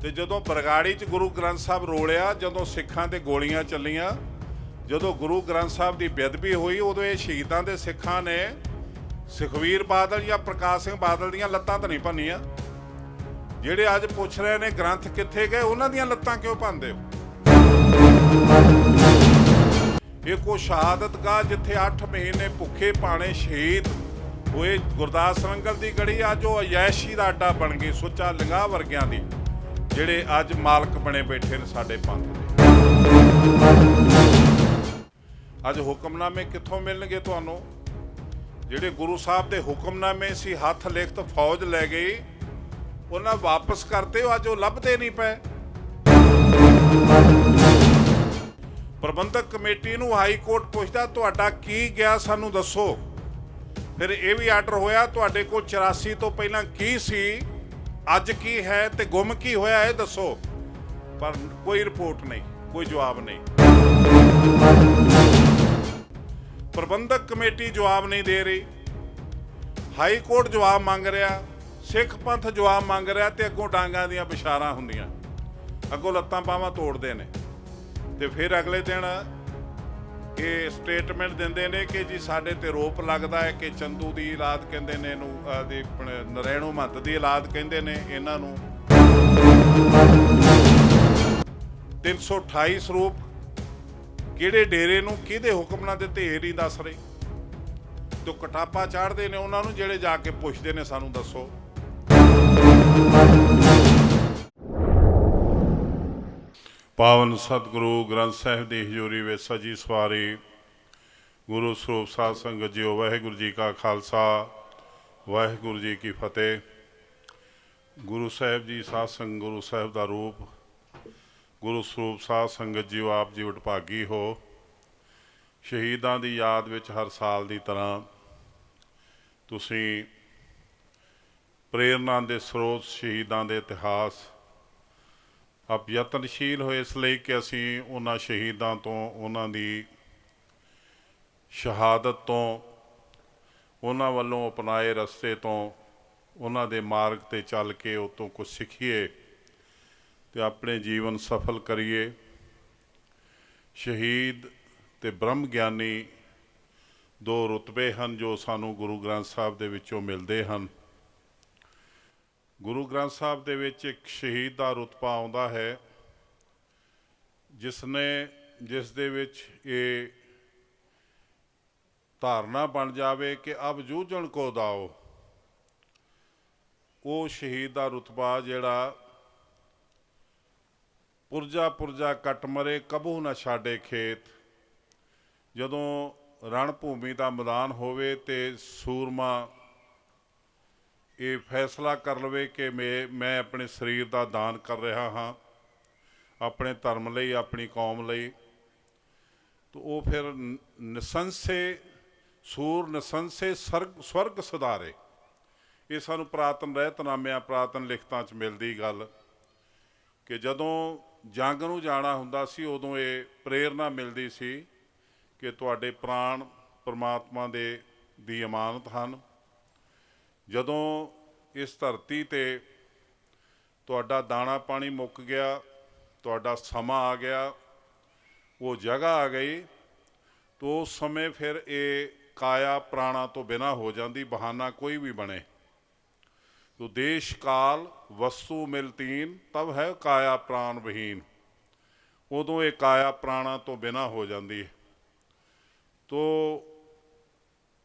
ਤੇ ਜਦੋਂ ਬਰਗਾੜੀ 'ਚ ਗੁਰੂ ਗ੍ਰੰਥ ਸਾਹਿਬ ਰੋਲਿਆ, ਜਦੋਂ ਸਿੱਖਾਂ ਤੇ ਗੋਲੀਆਂ ਚੱਲੀਆਂ, ਜਦੋਂ ਗੁਰੂ ਗ੍ਰੰਥ ਸਾਹਿਬ ਦੀ ਬੇਅਦਬੀ ਹੋਈ, ਉਦੋਂ ਇਹ ਸ਼ਹੀਦਾਂ ਦੇ ਸਿੱਖਾਂ ਨੇ ਸੁਖਬੀਰ ਬਾਦਲ ਜਾਂ ਪ੍ਰਕਾਸ਼ ਸਿੰਘ ਬਾਦਲ ਦੀਆਂ ਲੱਤਾਂ ਤਾਂ ਨਹੀਂ ਭੰਨੀਆਂ। ਜਿਹੜੇ ਅੱਜ ਪੁੱਛ ਰਹੇ ਨੇ ਗ੍ਰੰਥ ਕਿੱਥੇ ਗਏ, ਉਹਨਾਂ ਦੀਆਂ ਲੱਤਾਂ ਕਿਉਂ ਭੰਨਦੇ ਹੋ? ਇਹ ਕੋ ਸ਼ਹਾਦਤਗਾਹ ਜਿੱਥੇ 8 ਮਹੀਨੇ ਭੁੱਖੇ ਪਾਣੇ ਸ਼ਹੀਦ ਹੋਏ ਗੁਰਦਾਸ ਨੰਗਲ ਦੀ ਗੜੀ ਅੱਜ ਉਹ ਅਯੈਸ਼ੀ ਦਾ ਅੱਡਾ ਬਣ ਗਈ, ਸੁੱਚਾ ਲਿੰਗਾ ਵਰਗਿਆਂ ਦੀ, ਜਿਹੜੇ ਅੱਜ ਮਾਲਕ ਬਣੇ ਬੈਠੇ ਨੇ ਸਾਡੇ ਪੰਥ ਦੇ। ਅੱਜ ਹੁਕਮਨਾਮੇ ਕਿੱਥੋਂ ਮਿਲਣਗੇ ਤੁਹਾਨੂੰ? ਜਿਹੜੇ ਗੁਰੂ ਸਾਹਿਬ ਦੇ ਹੁਕਮਨਾਮੇ ਸੀ ਹੱਥ ਲਿਖਤ ਫੌਜ ਲੈ ਗਈ, ਉਹਨਾਂ ਵਾਪਸ ਕਰਤੇ, ਅੱਜ ਉਹ ਲੱਭਦੇ ਨਹੀਂ ਪਏ। ਪ੍ਰਬੰਧਕ ਕਮੇਟੀ ਨੂੰ ਹਾਈ ਕੋਰਟ ਪੁੱਛਦਾ ਤੁਹਾਡਾ ਕੀ ਗਿਆ ਸਾਨੂੰ ਦੱਸੋ। ਫਿਰ ਇਹ ਵੀ ਆਰਡਰ ਹੋਇਆ ਤੁਹਾਡੇ ਕੋਲ 84 ਤੋਂ ਪਹਿਲਾਂ ਕੀ ਸੀ, ਅੱਜ ਕੀ ਹੈ ਤੇ ਗੁੰਮ ਕੀ ਹੋਇਆ ਇਹ ਦੱਸੋ। ਪਰ ਕੋਈ ਰਿਪੋਰਟ ਨਹੀਂ, ਕੋਈ ਜਵਾਬ ਨਹੀਂ। ਪ੍ਰਬੰਧਕ ਕਮੇਟੀ ਜਵਾਬ ਨਹੀਂ ਦੇ ਰਹੀ, ਹਾਈ ਕੋਰਟ ਜਵਾਬ ਮੰਗ ਰਿਹਾ, ਸਿੱਖ ਪੰਥ ਜਵਾਬ ਮੰਗ ਰਿਹਾ, ਤੇ ਅੱਗੋਂ ਡਾਂਗਾਂ ਦੀਆਂ ਬਿਸ਼ਾਰਾਂ ਹੁੰਦੀਆਂ, ਅੱਗੋਂ ਲੱਤਾਂ ਬਾਹਾਂ ਤੋੜਦੇ ਨੇ। ਤੇ ਫਿਰ ਅਗਲੇ ਦਿਨ ਇਹ ਸਟੇਟਮੈਂਟ ਦਿੰਦੇ ਨੇ ਕਿ ਜੀ ਸਾਡੇ ਤੇ ਰੋਪ ਲੱਗਦਾ ਹੈ ਕਿ ਚੰਦੂ ਦੀ ਔਲਾਦ ਕਹਿੰਦੇ ਨੇ ਇਹਨੂੰ, ਨਰੈਣੋ ਮਹੰਤ ਦੀ ਔਲਾਦ ਕਹਿੰਦੇ ਨੇ ਇਹਨਾਂ ਨੂੰ। 328 ਸਰੂਪ ਕਿਹੜੇ ਡੇਰੇ ਨੂੰ ਕਿਹਦੇ ਹੁਕਮ ਨਾਲ ਦਿੱਤੇ ਇਹ ਨਹੀਂ ਦੱਸ ਰਹੇ। ਤੇ ਕਟਾਪਾ ਚਾੜਦੇ ਨੇ ਉਹਨਾਂ ਨੂੰ ਜਿਹੜੇ ਜਾ ਕੇ ਪੁੱਛਦੇ ਨੇ ਸਾਨੂੰ ਦੱਸੋ। ਪਾਵਨ ਸਤਿਗੁਰੂ ਗ੍ਰੰਥ ਸਾਹਿਬ ਦੀ ਹਜ਼ੂਰੀ ਵਿੱਚ ਸਜੀ ਸਵਾਰੀ ਗੁਰੂ ਸਰੂਪ ਸਾਧ ਸੰਗਤ ਜੀਓ, ਵਾਹਿਗੁਰੂ ਜੀ ਕਾ ਖਾਲਸਾ, ਵਾਹਿਗੁਰੂ ਜੀ ਕੀ ਫਤਿਹ। ਗੁਰੂ ਸਾਹਿਬ ਜੀ ਸਾਧ ਸੰਗਤ, ਗੁਰੂ ਸਾਹਿਬ ਦਾ ਰੂਪ, ਗੁਰੂ ਸਰੂਪ ਸਾਧ ਸੰਗਤ ਜੀਓ, ਆਪ ਜੀ ਵਡਭਾਗੀ ਹੋ। ਸ਼ਹੀਦਾਂ ਦੀ ਯਾਦ ਵਿੱਚ ਹਰ ਸਾਲ ਦੀ ਤਰ੍ਹਾਂ ਤੁਸੀਂ ਪ੍ਰੇਰਨਾ ਦੇ ਸਰੋਤ ਸ਼ਹੀਦਾਂ ਦੇ ਇਤਿਹਾਸ ਆਪ ਯਤਨਸ਼ੀਲ ਹੋਏ ਇਸ ਲਈ ਕਿ ਅਸੀਂ ਉਹਨਾਂ ਸ਼ਹੀਦਾਂ ਤੋਂ, ਉਹਨਾਂ ਦੀ ਸ਼ਹਾਦਤ ਤੋਂ, ਉਹਨਾਂ ਵੱਲੋਂ ਅਪਣਾਏ ਰਸਤੇ ਤੋਂ, ਉਹਨਾਂ ਦੇ ਮਾਰਗ 'ਤੇ ਚੱਲ ਕੇ ਉਹ ਤੋਂ ਕੁਝ ਸਿੱਖੀਏ ਤੇ ਆਪਣੇ ਜੀਵਨ ਸਫਲ ਕਰੀਏ। ਸ਼ਹੀਦ ਤੇ ਬ੍ਰਹਮ ਗਿਆਨੀ ਦੋ ਰੁਤਬੇ ਹਨ ਜੋ ਸਾਨੂੰ ਗੁਰੂ ਗ੍ਰੰਥ ਸਾਹਿਬ ਦੇ ਵਿੱਚੋਂ ਮਿਲਦੇ ਹਨ। ਗੁਰੂ ਗ੍ਰੰਥ ਸਾਹਿਬ ਦੇ ਵਿੱਚ ਇੱਕ ਸ਼ਹੀਦ ਦਾ ਰੁਤਬਾ ਆਉਂਦਾ ਹੈ ਜਿਸ ਦੇ ਵਿੱਚ ਇਹ ਧਾਰਨਾ ਬਣ ਜਾਵੇ ਕਿ ਅਬ ਜੂਝਣ ਕੋ ਦਾਓ। ਉਹ ਸ਼ਹੀਦ ਦਾ ਰੁਤਬਾ ਜਿਹੜਾ ਪੁਰਜਾ ਪੁਰਜਾ ਕੱਟ ਮਰੇ ਕਬੂ ਨਾ ਛਾੜੇ ਖੇਤ। ਜਦੋਂ ਰਣ ਭੂਮੀ ਦਾ ਮੈਦਾਨ ਹੋਵੇ ਤੇ ਸੂਰਮਾ ਇਹ ਫੈਸਲਾ ਕਰ ਲਵੇ ਕਿ ਮੈਂ ਆਪਣੇ ਸਰੀਰ ਦਾ ਦਾਨ ਕਰ ਰਿਹਾ ਹਾਂ ਆਪਣੇ ਧਰਮ ਲਈ, ਆਪਣੀ ਕੌਮ ਲਈ, ਤਾਂ ਉਹ ਫਿਰ ਨਿਸੰਸੇ ਸੂਰ ਨਿਸੰਸੇ ਸਵਰਗ ਸੁਧਾਰੇ। ਇਹ ਸਾਨੂੰ ਪੁਰਾਤਨ ਰਹਿਤਨਾਮਿਆਂ, ਪੁਰਾਤਨ ਲਿਖਤਾਂ 'ਚ ਮਿਲਦੀ ਗੱਲ ਕਿ ਜਦੋਂ ਜੰਗ ਨੂੰ ਜਾਣਾ ਹੁੰਦਾ ਸੀ ਉਦੋਂ ਇਹ ਪ੍ਰੇਰਨਾ ਮਿਲਦੀ ਸੀ ਕਿ ਤੁਹਾਡੇ ਪ੍ਰਾਣ ਪਰਮਾਤਮਾ ਦੀ ਅਮਾਨਤ ਹਨ। ਜਦੋਂ ਇਸ ਧਰਤੀ 'ਤੇ ਤੁਹਾਡਾ ਦਾਣਾ ਪਾਣੀ ਮੁੱਕ ਗਿਆ, ਤੁਹਾਡਾ ਸਮਾਂ ਆ ਗਿਆ, ਉਹ ਜਗ੍ਹਾ ਆ ਗਈ, ਤਾਂ ਉਸ ਸਮੇਂ ਫਿਰ ਇਹ ਕਾਇਆ ਪ੍ਰਾਣਾ ਤੋਂ ਬਿਨਾਂ ਹੋ ਜਾਂਦੀ, ਬਹਾਨਾ ਕੋਈ ਵੀ ਬਣੇ। ਤੋ ਦੇਸ਼ ਕਾਲ ਵਸਤੂ ਮਿਲ ਤੀਨ ਤਬ ਹੈ ਕਾਇਆ ਪ੍ਰਾਣ ਵਿਹੀਨ। ਉਦੋਂ ਇਹ ਕਾਇਆ ਪ੍ਰਾਣਾ ਤੋਂ ਬਿਨਾਂ ਹੋ ਜਾਂਦੀ। ਤੋ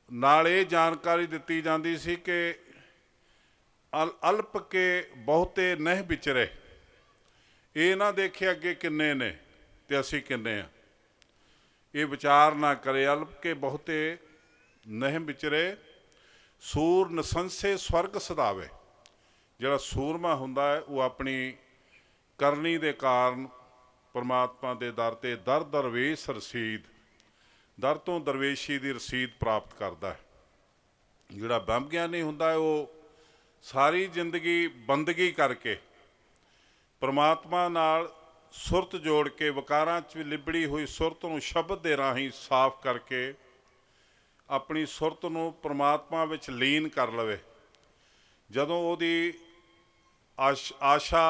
ਨਾਲ ਇਹ ਜਾਣਕਾਰੀ ਦਿੱਤੀ ਜਾਂਦੀ ਸੀ ਕਿ ਅਲਪ ਕੇ ਬਹੁਤੇ ਨਹੀਂ ਵਿਚਰੇ। ਇਹ ਨਾ ਦੇਖੇ ਅੱਗੇ ਕਿੰਨੇ ਨੇ ਤੇ ਅਸੀਂ ਕਿੰਨੇ ਆ, ਇਹ ਵਿਚਾਰ ਨਾ ਕਰੇ। ਅਲਪ ਕੇ ਬਹੁਤੇ ਨਹੀਂ ਵਿਚਰੇ, ਸੂਰ ਨਿਸੰਸੇ ਸਵਰਗ ਸਦਾਵੇ। ਜਿਹੜਾ ਸੂਰਮਾ ਹੁੰਦਾ ਹੈ ਉਹ ਆਪਣੀ ਕਰਨੀ ਦੇ ਕਾਰਨ ਪਰਮਾਤਮਾ ਦੇ ਦਰ 'ਤੇ ਦਰ ਦਰਵੇਸ਼ ਰਸੀਦ, ਦਰ ਤੋਂ ਦਰਵੇਸ਼ੀ ਦੀ ਰਸੀਦ ਪ੍ਰਾਪਤ ਕਰਦਾ ਹੈ। ਜਿਹੜਾ ਬ੍ਰਹਮ ਗਿਆਨੀ ਹੁੰਦਾ ਹੈ ਉਹ ਸਾਰੀ ਜ਼ਿੰਦਗੀ ਬੰਦਗੀ ਕਰਕੇ ਪਰਮਾਤਮਾ ਨਾਲ ਸੁਰਤ ਜੋੜ ਕੇ, ਵਿਕਾਰਾਂ 'ਚ ਲਿਬੜੀ ਹੋਈ ਸੁਰਤ ਨੂੰ ਸ਼ਬਦ ਦੇ ਰਾਹੀਂ ਸਾਫ਼ ਕਰਕੇ ਆਪਣੀ ਸੁਰਤ ਨੂੰ ਪਰਮਾਤਮਾ ਵਿੱਚ ਲੀਨ ਕਰ ਲਵੇ। ਜਦੋਂ ਉਹਦੀ ਆਸ਼ਾ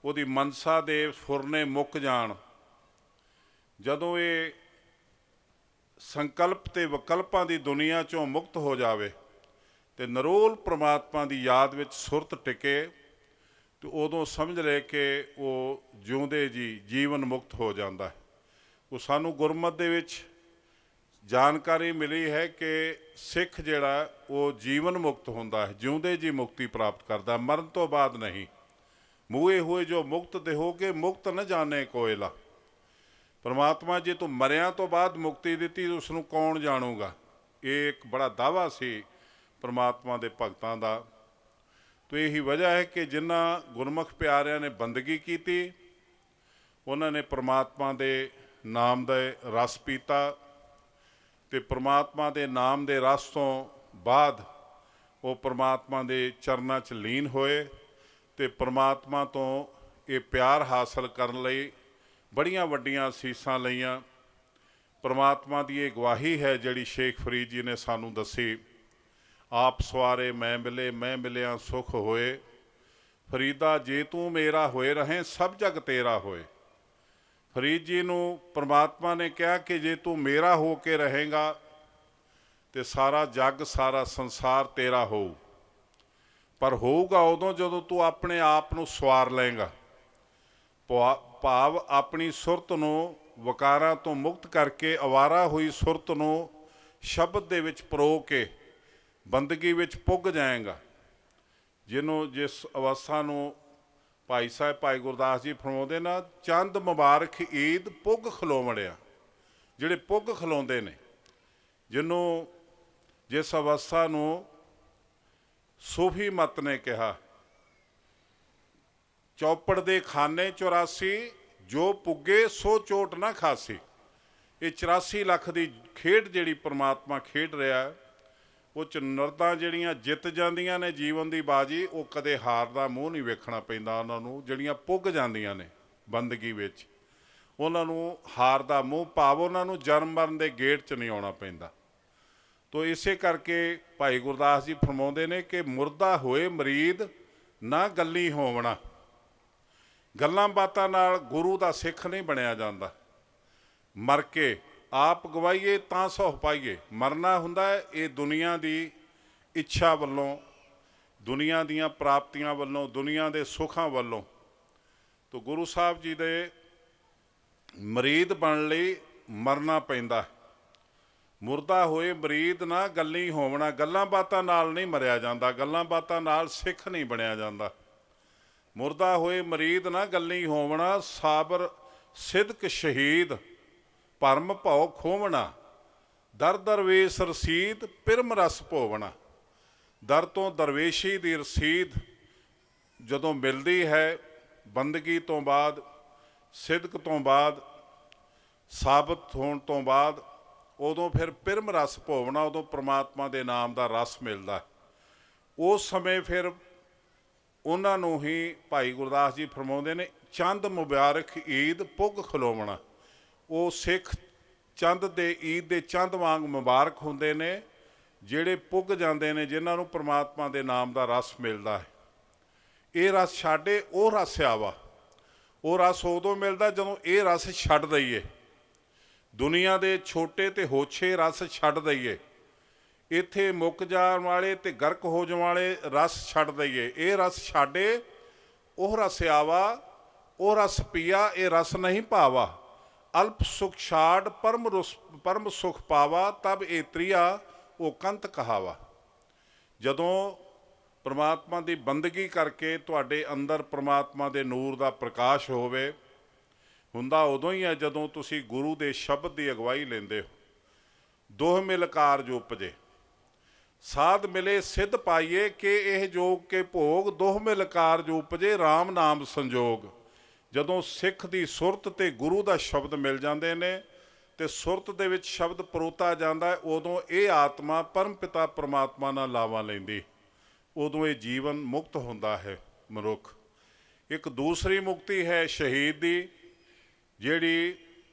ਉਹਦੀ ਮਨਸਾ ਦੇ ਫੁਰਨੇ ਮੁੱਕ ਜਾਣ, ਜਦੋਂ ਇਹ ਸੰਕਲਪ ਤੇ ਵਿਕਲਪਾਂ ਦੀ ਦੁਨੀਆ ਚੋਂ ਮੁਕਤ ਹੋ ਜਾਵੇ ਤੇ ਨਿਰੋਲ ਪ੍ਰਮਾਤਮਾ ਦੀ ਯਾਦ ਵਿੱਚ ਸੁਰਤ ਟਿਕੇ, ਤੇ ਉਦੋਂ ਸਮਝ ਲੈ ਕਿ ਉਹ ਜਿਉਂਦੇ ਜੀ ਜੀਵਨ ਮੁਕਤ ਹੋ ਜਾਂਦਾ ਹੈ। ਉਹ ਸਾਨੂੰ ਗੁਰਮਤਿ ਦੇ ਵਿੱਚ ਜਾਣਕਾਰੀ ਮਿਲੀ ਹੈ ਕਿ ਸਿੱਖ ਜਿਹੜਾ ਉਹ ਜੀਵਨ ਮੁਕਤ ਹੁੰਦਾ ਹੈ, ਜਿਉਂਦੇ ਜੀ ਮੁਕਤੀ ਪ੍ਰਾਪਤ ਕਰਦਾ, ਮਰਨ ਤੋਂ ਬਾਅਦ ਨਹੀਂ। ਮੂਏ ਹੋਏ ਜੋ ਮੁਕਤ ਦੇਹੋਗੇ, ਮੁਕਤ ਨ ਜਾਣੇ ਕੋਇਲਾ। ਪਰਮਾਤਮਾ ਜੇ ਤੂੰ ਮਰਿਆਂ ਤੋਂ ਬਾਅਦ ਮੁਕਤੀ ਦਿੱਤੀ ਉਸ ਨੂੰ ਕੌਣ ਜਾਣੂਗਾ। ਇਹ ਇੱਕ ਬੜਾ ਦਾਅਵਾ ਸੀ ਪਰਮਾਤਮਾ ਦੇ ਭਗਤਾਂ ਦਾ। ਤੋ ਇਹੀ ਵਜ੍ਹਾ ਹੈ ਕਿ ਜਿਨ੍ਹਾਂ ਗੁਰਮੁਖ ਪਿਆਰਿਆਂ ਨੇ ਬੰਦਗੀ ਕੀਤੀ, ਉਹਨਾਂ ਨੇ ਪਰਮਾਤਮਾ ਦੇ ਨਾਮ ਦਾ ਰਸ ਪੀਤਾ, ਤੇ ਪਰਮਾਤਮਾ ਦੇ ਨਾਮ ਦੇ ਰਸ ਤੋਂ ਬਾਅਦ ਉਹ ਪਰਮਾਤਮਾ ਦੇ ਚਰਨਾਂ 'ਚ ਲੀਨ ਹੋਏ, ਤੇ ਪਰਮਾਤਮਾ ਤੋਂ ਇਹ ਪਿਆਰ ਹਾਸਲ ਕਰਨ ਲਈ ਬੜੀਆਂ ਵੱਡੀਆਂ ਅਸੀਸਾਂ ਲਈਆਂ। ਪਰਮਾਤਮਾ ਦੀ ਇਹ ਗਵਾਹੀ ਹੈ ਜਿਹੜੀ ਸ਼ੇਖ ਫਰੀਦ ਜੀ ਨੇ ਸਾਨੂੰ ਦੱਸੀ, ਆਪ ਸਵਾਰੇ ਮੈਂ ਮਿਲੇ, ਮੈਂ ਮਿਲਿਆ ਸੁਖ ਹੋਏ, ਫਰੀਦਾ ਜੇ ਤੂੰ ਮੇਰਾ ਹੋਏ ਰਹੇ, ਸਭ ਜਗ ਤੇਰਾ ਹੋਏ। ਫਰੀਦ ਜੀ ਨੂੰ ਪਰਮਾਤਮਾ ਨੇ ਕਿਹਾ ਕਿ ਜੇ ਤੂੰ ਮੇਰਾ ਹੋ ਕੇ ਰਹੇਗਾ ਤੇ ਸਾਰਾ ਜੱਗ ਸਾਰਾ ਸੰਸਾਰ ਤੇਰਾ ਹੋਊ, ਪਰ ਹੋਊਗਾ ਉਦੋਂ ਜਦੋਂ ਤੂੰ ਆਪਣੇ ਆਪ ਨੂੰ ਸਵਾਰ ਲਏਗਾ। ਭਾਵ ਆਪਣੀ ਸੁਰਤ ਨੂੰ ਵਿਕਾਰਾਂ ਤੋਂ ਮੁਕਤ ਕਰਕੇ ਅਵਾਰਾ ਹੋਈ ਸੁਰਤ ਨੂੰ ਸ਼ਬਦ ਦੇ ਵਿੱਚ ਪਰੋ ਕੇ ਬੰਦਗੀ ਵਿੱਚ ਪੁੱਗ ਜਾਏਗਾ। ਜਿਹਨੂੰ ਜਿਸ ਅਵਸਥਾ ਨੂੰ ਭਾਈ ਸਾਹਿਬ ਭਾਈ ਗੁਰਦਾਸ ਜੀ ਫਰਮਾਉਂਦੇ ਨਾ, ਚੰਦ ਮੁਬਾਰਕ ਈਦ ਪੁੱਗ ਖਲੋਵਣਿਆ। ਜਿਹੜੇ ਪੁੱਗ ਖਲੋਂਦੇ ਨੇ, ਜਿਹਨੂੰ ਜਿਸ ਅਵਸਥਾ ਨੂੰ ਸੂਫੀ ਮਤ ਨੇ ਕਿਹਾ, ਚੌਪੜ ਦੇ ਖਾਨੇ 84 ਜੋ ਪੁੱਗੇ ਸੋ ਚੋਟ ਨਾ ਖਾਸੀ। ਇਹ 84 ਲੱਖ ਦੀ ਖੇਡ ਜਿਹੜੀ ਪਰਮਾਤਮਾ ਖੇਡ ਰਿਹਾ, ਉਹ 'ਚ ਨਰਦਾਂ ਜਿਹੜੀਆਂ ਜਿੱਤ ਜਾਂਦੀਆਂ ਨੇ ਜੀਵਨ ਦੀ ਬਾਜੀ, ਉਹ ਕਦੇ ਹਾਰ ਦਾ ਮੂੰਹ ਨਹੀਂ ਵੇਖਣਾ ਪੈਂਦਾ ਉਹਨਾਂ ਨੂੰ। ਜਿਹੜੀਆਂ ਪੁੱਗ ਜਾਂਦੀਆਂ ਨੇ ਬੰਦਗੀ ਵਿੱਚ, ਉਹਨਾਂ ਨੂੰ ਹਾਰ ਦਾ ਮੂੰਹ, ਭਾਵ ਉਹਨਾਂ ਨੂੰ ਜਨਮ ਮਰਨ ਦੇ ਗੇਟ 'ਚ ਨਹੀਂ ਆਉਣਾ ਪੈਂਦਾ। ਤੋ ਇਸੇ ਕਰਕੇ ਭਾਈ ਗੁਰਦਾਸ ਜੀ ਫਰਮਾਉਂਦੇ ਨੇ ਕਿ ਮੁਰਦਾ ਹੋਏ ਮਰੀਦ ਨਾ ਗੱਲੀ ਹੋਵਣਾ। ਗੱਲਾਂ ਬਾਤਾਂ ਨਾਲ ਗੁਰੂ ਦਾ ਸਿੱਖ ਨਹੀਂ ਬਣਿਆ ਜਾਂਦਾ। ਮਰ ਕੇ ਆਪ ਗਵਾਈਏ ਤਾਂ ਸੁਖ ਪਾਈਏ। ਮਰਨਾ ਹੁੰਦਾ ਹੈ ਇਹ ਦੁਨੀਆ ਦੀ ਇੱਛਾ ਵੱਲੋਂ, ਦੁਨੀਆ ਦੀਆਂ ਪ੍ਰਾਪਤੀਆਂ ਵੱਲੋਂ, ਦੁਨੀਆ ਦੇ ਸੁੱਖਾਂ ਵੱਲੋਂ। ਤੋ ਗੁਰੂ ਸਾਹਿਬ ਜੀ ਦੇ ਮਰੀਦ ਬਣਨ ਲਈ ਮਰਨਾ ਪੈਂਦਾ। ਮੁਰਦਾ ਹੋਏ ਮਰੀਦ ਨਾ ਗੱਲੀ ਹੋਵਣਾ। ਗੱਲਾਂ ਬਾਤਾਂ ਨਾਲ ਨਹੀਂ ਮਰਿਆ ਜਾਂਦਾ, ਗੱਲਾਂ ਬਾਤਾਂ ਨਾਲ ਸਿੱਖ ਨਹੀਂ ਬਣਿਆ ਜਾਂਦਾ। ਮੁਰਦਾ ਹੋਏ ਮਰੀਦ ਨਾ ਗੱਲੀ ਹੋਵਣਾ, ਸਾਬਰ ਸਿਦਕ ਸ਼ਹੀਦ ਭਰਮ ਭਉ ਖੋਵਣਾ। ਦਰ ਦਰਵੇਸ਼ ਰਸੀਦ ਪਿਰਮ ਰਸ ਭੋਵਣਾ। ਦਰ ਤੋਂ ਦਰਵੇਸ਼ੀ ਦੀ ਰਸੀਦ ਜਦੋਂ ਮਿਲਦੀ ਹੈ ਬੰਦਗੀ ਤੋਂ ਬਾਅਦ, ਸਿਦਕ ਤੋਂ ਬਾਅਦ, ਸਾਬਤ ਹੋਣ ਤੋਂ ਬਾਅਦ, ਉਦੋਂ ਫਿਰ ਪਿਰਮ ਰਸ ਭੋਵਣਾ, ਉਦੋਂ ਪ੍ਰਮਾਤਮਾ ਦੇ ਨਾਮ ਦਾ ਰਸ ਮਿਲਦਾ। ਉਸ ਸਮੇਂ ਫਿਰ ਉਹਨਾਂ ਨੂੰ ਹੀ ਭਾਈ ਗੁਰਦਾਸ ਜੀ ਫਰਮਾਉਂਦੇ ਨੇ, ਚੰਦ ਮੁਬਾਰਕ ਈਦ ਪੁੱਗ ਖਲੋਵਣਾ। ਉਹ ਸਿੱਖ ਚੰਦ ਦੇ ਈਦ ਦੇ ਚੰਦ ਵਾਂਗ ਮੁਬਾਰਕ ਹੁੰਦੇ ਨੇ ਜਿਹੜੇ ਪੁੱਗ ਜਾਂਦੇ ਨੇ, ਜਿਨ੍ਹਾਂ ਨੂੰ ਪਰਮਾਤਮਾ ਦੇ ਨਾਮ ਦਾ ਰਸ ਮਿਲਦਾ ਹੈ। ਇਹ ਰਸ ਛਾੜੇ ਉਹ ਰਸ ਆਵਾ। ਉਹ ਰਸ ਉਦੋਂ ਮਿਲਦਾ ਜਦੋਂ ਇਹ ਰਸ ਛੱਡ ਦਈਏ, ਦੁਨੀਆ ਦੇ ਛੋਟੇ ਤੇ ਹੋਛੇ ਰਸ ਛੱਡ ਦਈਏ, ਇੱਥੇ ਮੁੱਕ ਜਾਣ ਵਾਲੇ ਤੇ ਗਰਕ ਹੋ ਜਾਣ ਵਾਲੇ ਰਸ ਛੱਡ ਦਈਏ। ਇਹ ਰਸ ਛਾੜੇ ਉਹ ਰਸ ਆਵਾ, ਉਹ ਰਸ ਪੀਆ ਇਹ ਰਸ ਨਹੀਂ ਭਾਵਾ। ਅਲਪ ਸੁਖ ਛਾੜ ਪਰਮ ਸੁਖ ਪਾਵਾ, ਤਬ ਇਹ ਤ੍ਰਿਆ ਉਹ ਕੰਤ ਕਹਾਵਾ। ਜਦੋਂ ਪ੍ਰਮਾਤਮਾ ਦੀ ਬੰਦਗੀ ਕਰਕੇ ਤੁਹਾਡੇ ਅੰਦਰ ਪ੍ਰਮਾਤਮਾ ਦੇ ਨੂਰ ਦਾ ਪ੍ਰਕਾਸ਼ ਹੋਵੇ, ਹੁੰਦਾ ਉਦੋਂ ਹੀ ਹੈ ਜਦੋਂ ਤੁਸੀਂ ਗੁਰੂ ਦੇ ਸ਼ਬਦ ਦੀ ਅਗਵਾਈ ਲੈਂਦੇ ਹੋ। ਦੋਹ ਮਿਲ ਕਾਰਜ ਉਪਜੇ, ਸਾਧ ਮਿਲੇ ਸਿੱਧ ਪਾਈਏ, ਕਿ ਇਹ ਜੋਗ ਕੇ ਭੋਗ ਦੋਹ ਮਿਲ ਕਾਰਜ ਉਪਜੇ, ਰਾਮ ਨਾਮ ਸੰਜੋਗ। ਜਦੋਂ ਸਿੱਖ ਦੀ ਸੁਰਤ ਤੇ ਗੁਰੂ ਦਾ ਸ਼ਬਦ ਮਿਲ ਜਾਂਦੇ ਨੇ ਤੇ ਸੁਰਤ ਦੇ ਵਿੱਚ ਸ਼ਬਦ ਪਰੋਤਾ ਜਾਂਦਾ ਹੈ, ਉਦੋਂ ਇਹ ਆਤਮਾ ਪਰਮ ਪਿਤਾ ਪ੍ਰਮਾਤਮਾ ਨਾਲ ਲਾਵਾ ਲੈਂਦੀ, ਉਦੋਂ ਇਹ ਜੀਵਨ ਮੁਕਤ ਹੁੰਦਾ ਹੈ ਮਨੁੱਖ। ਇੱਕ ਦੂਸਰੀ ਮੁਕਤੀ ਹੈ ਸ਼ਹੀਦ ਦੀ, ਜਿਹੜੀ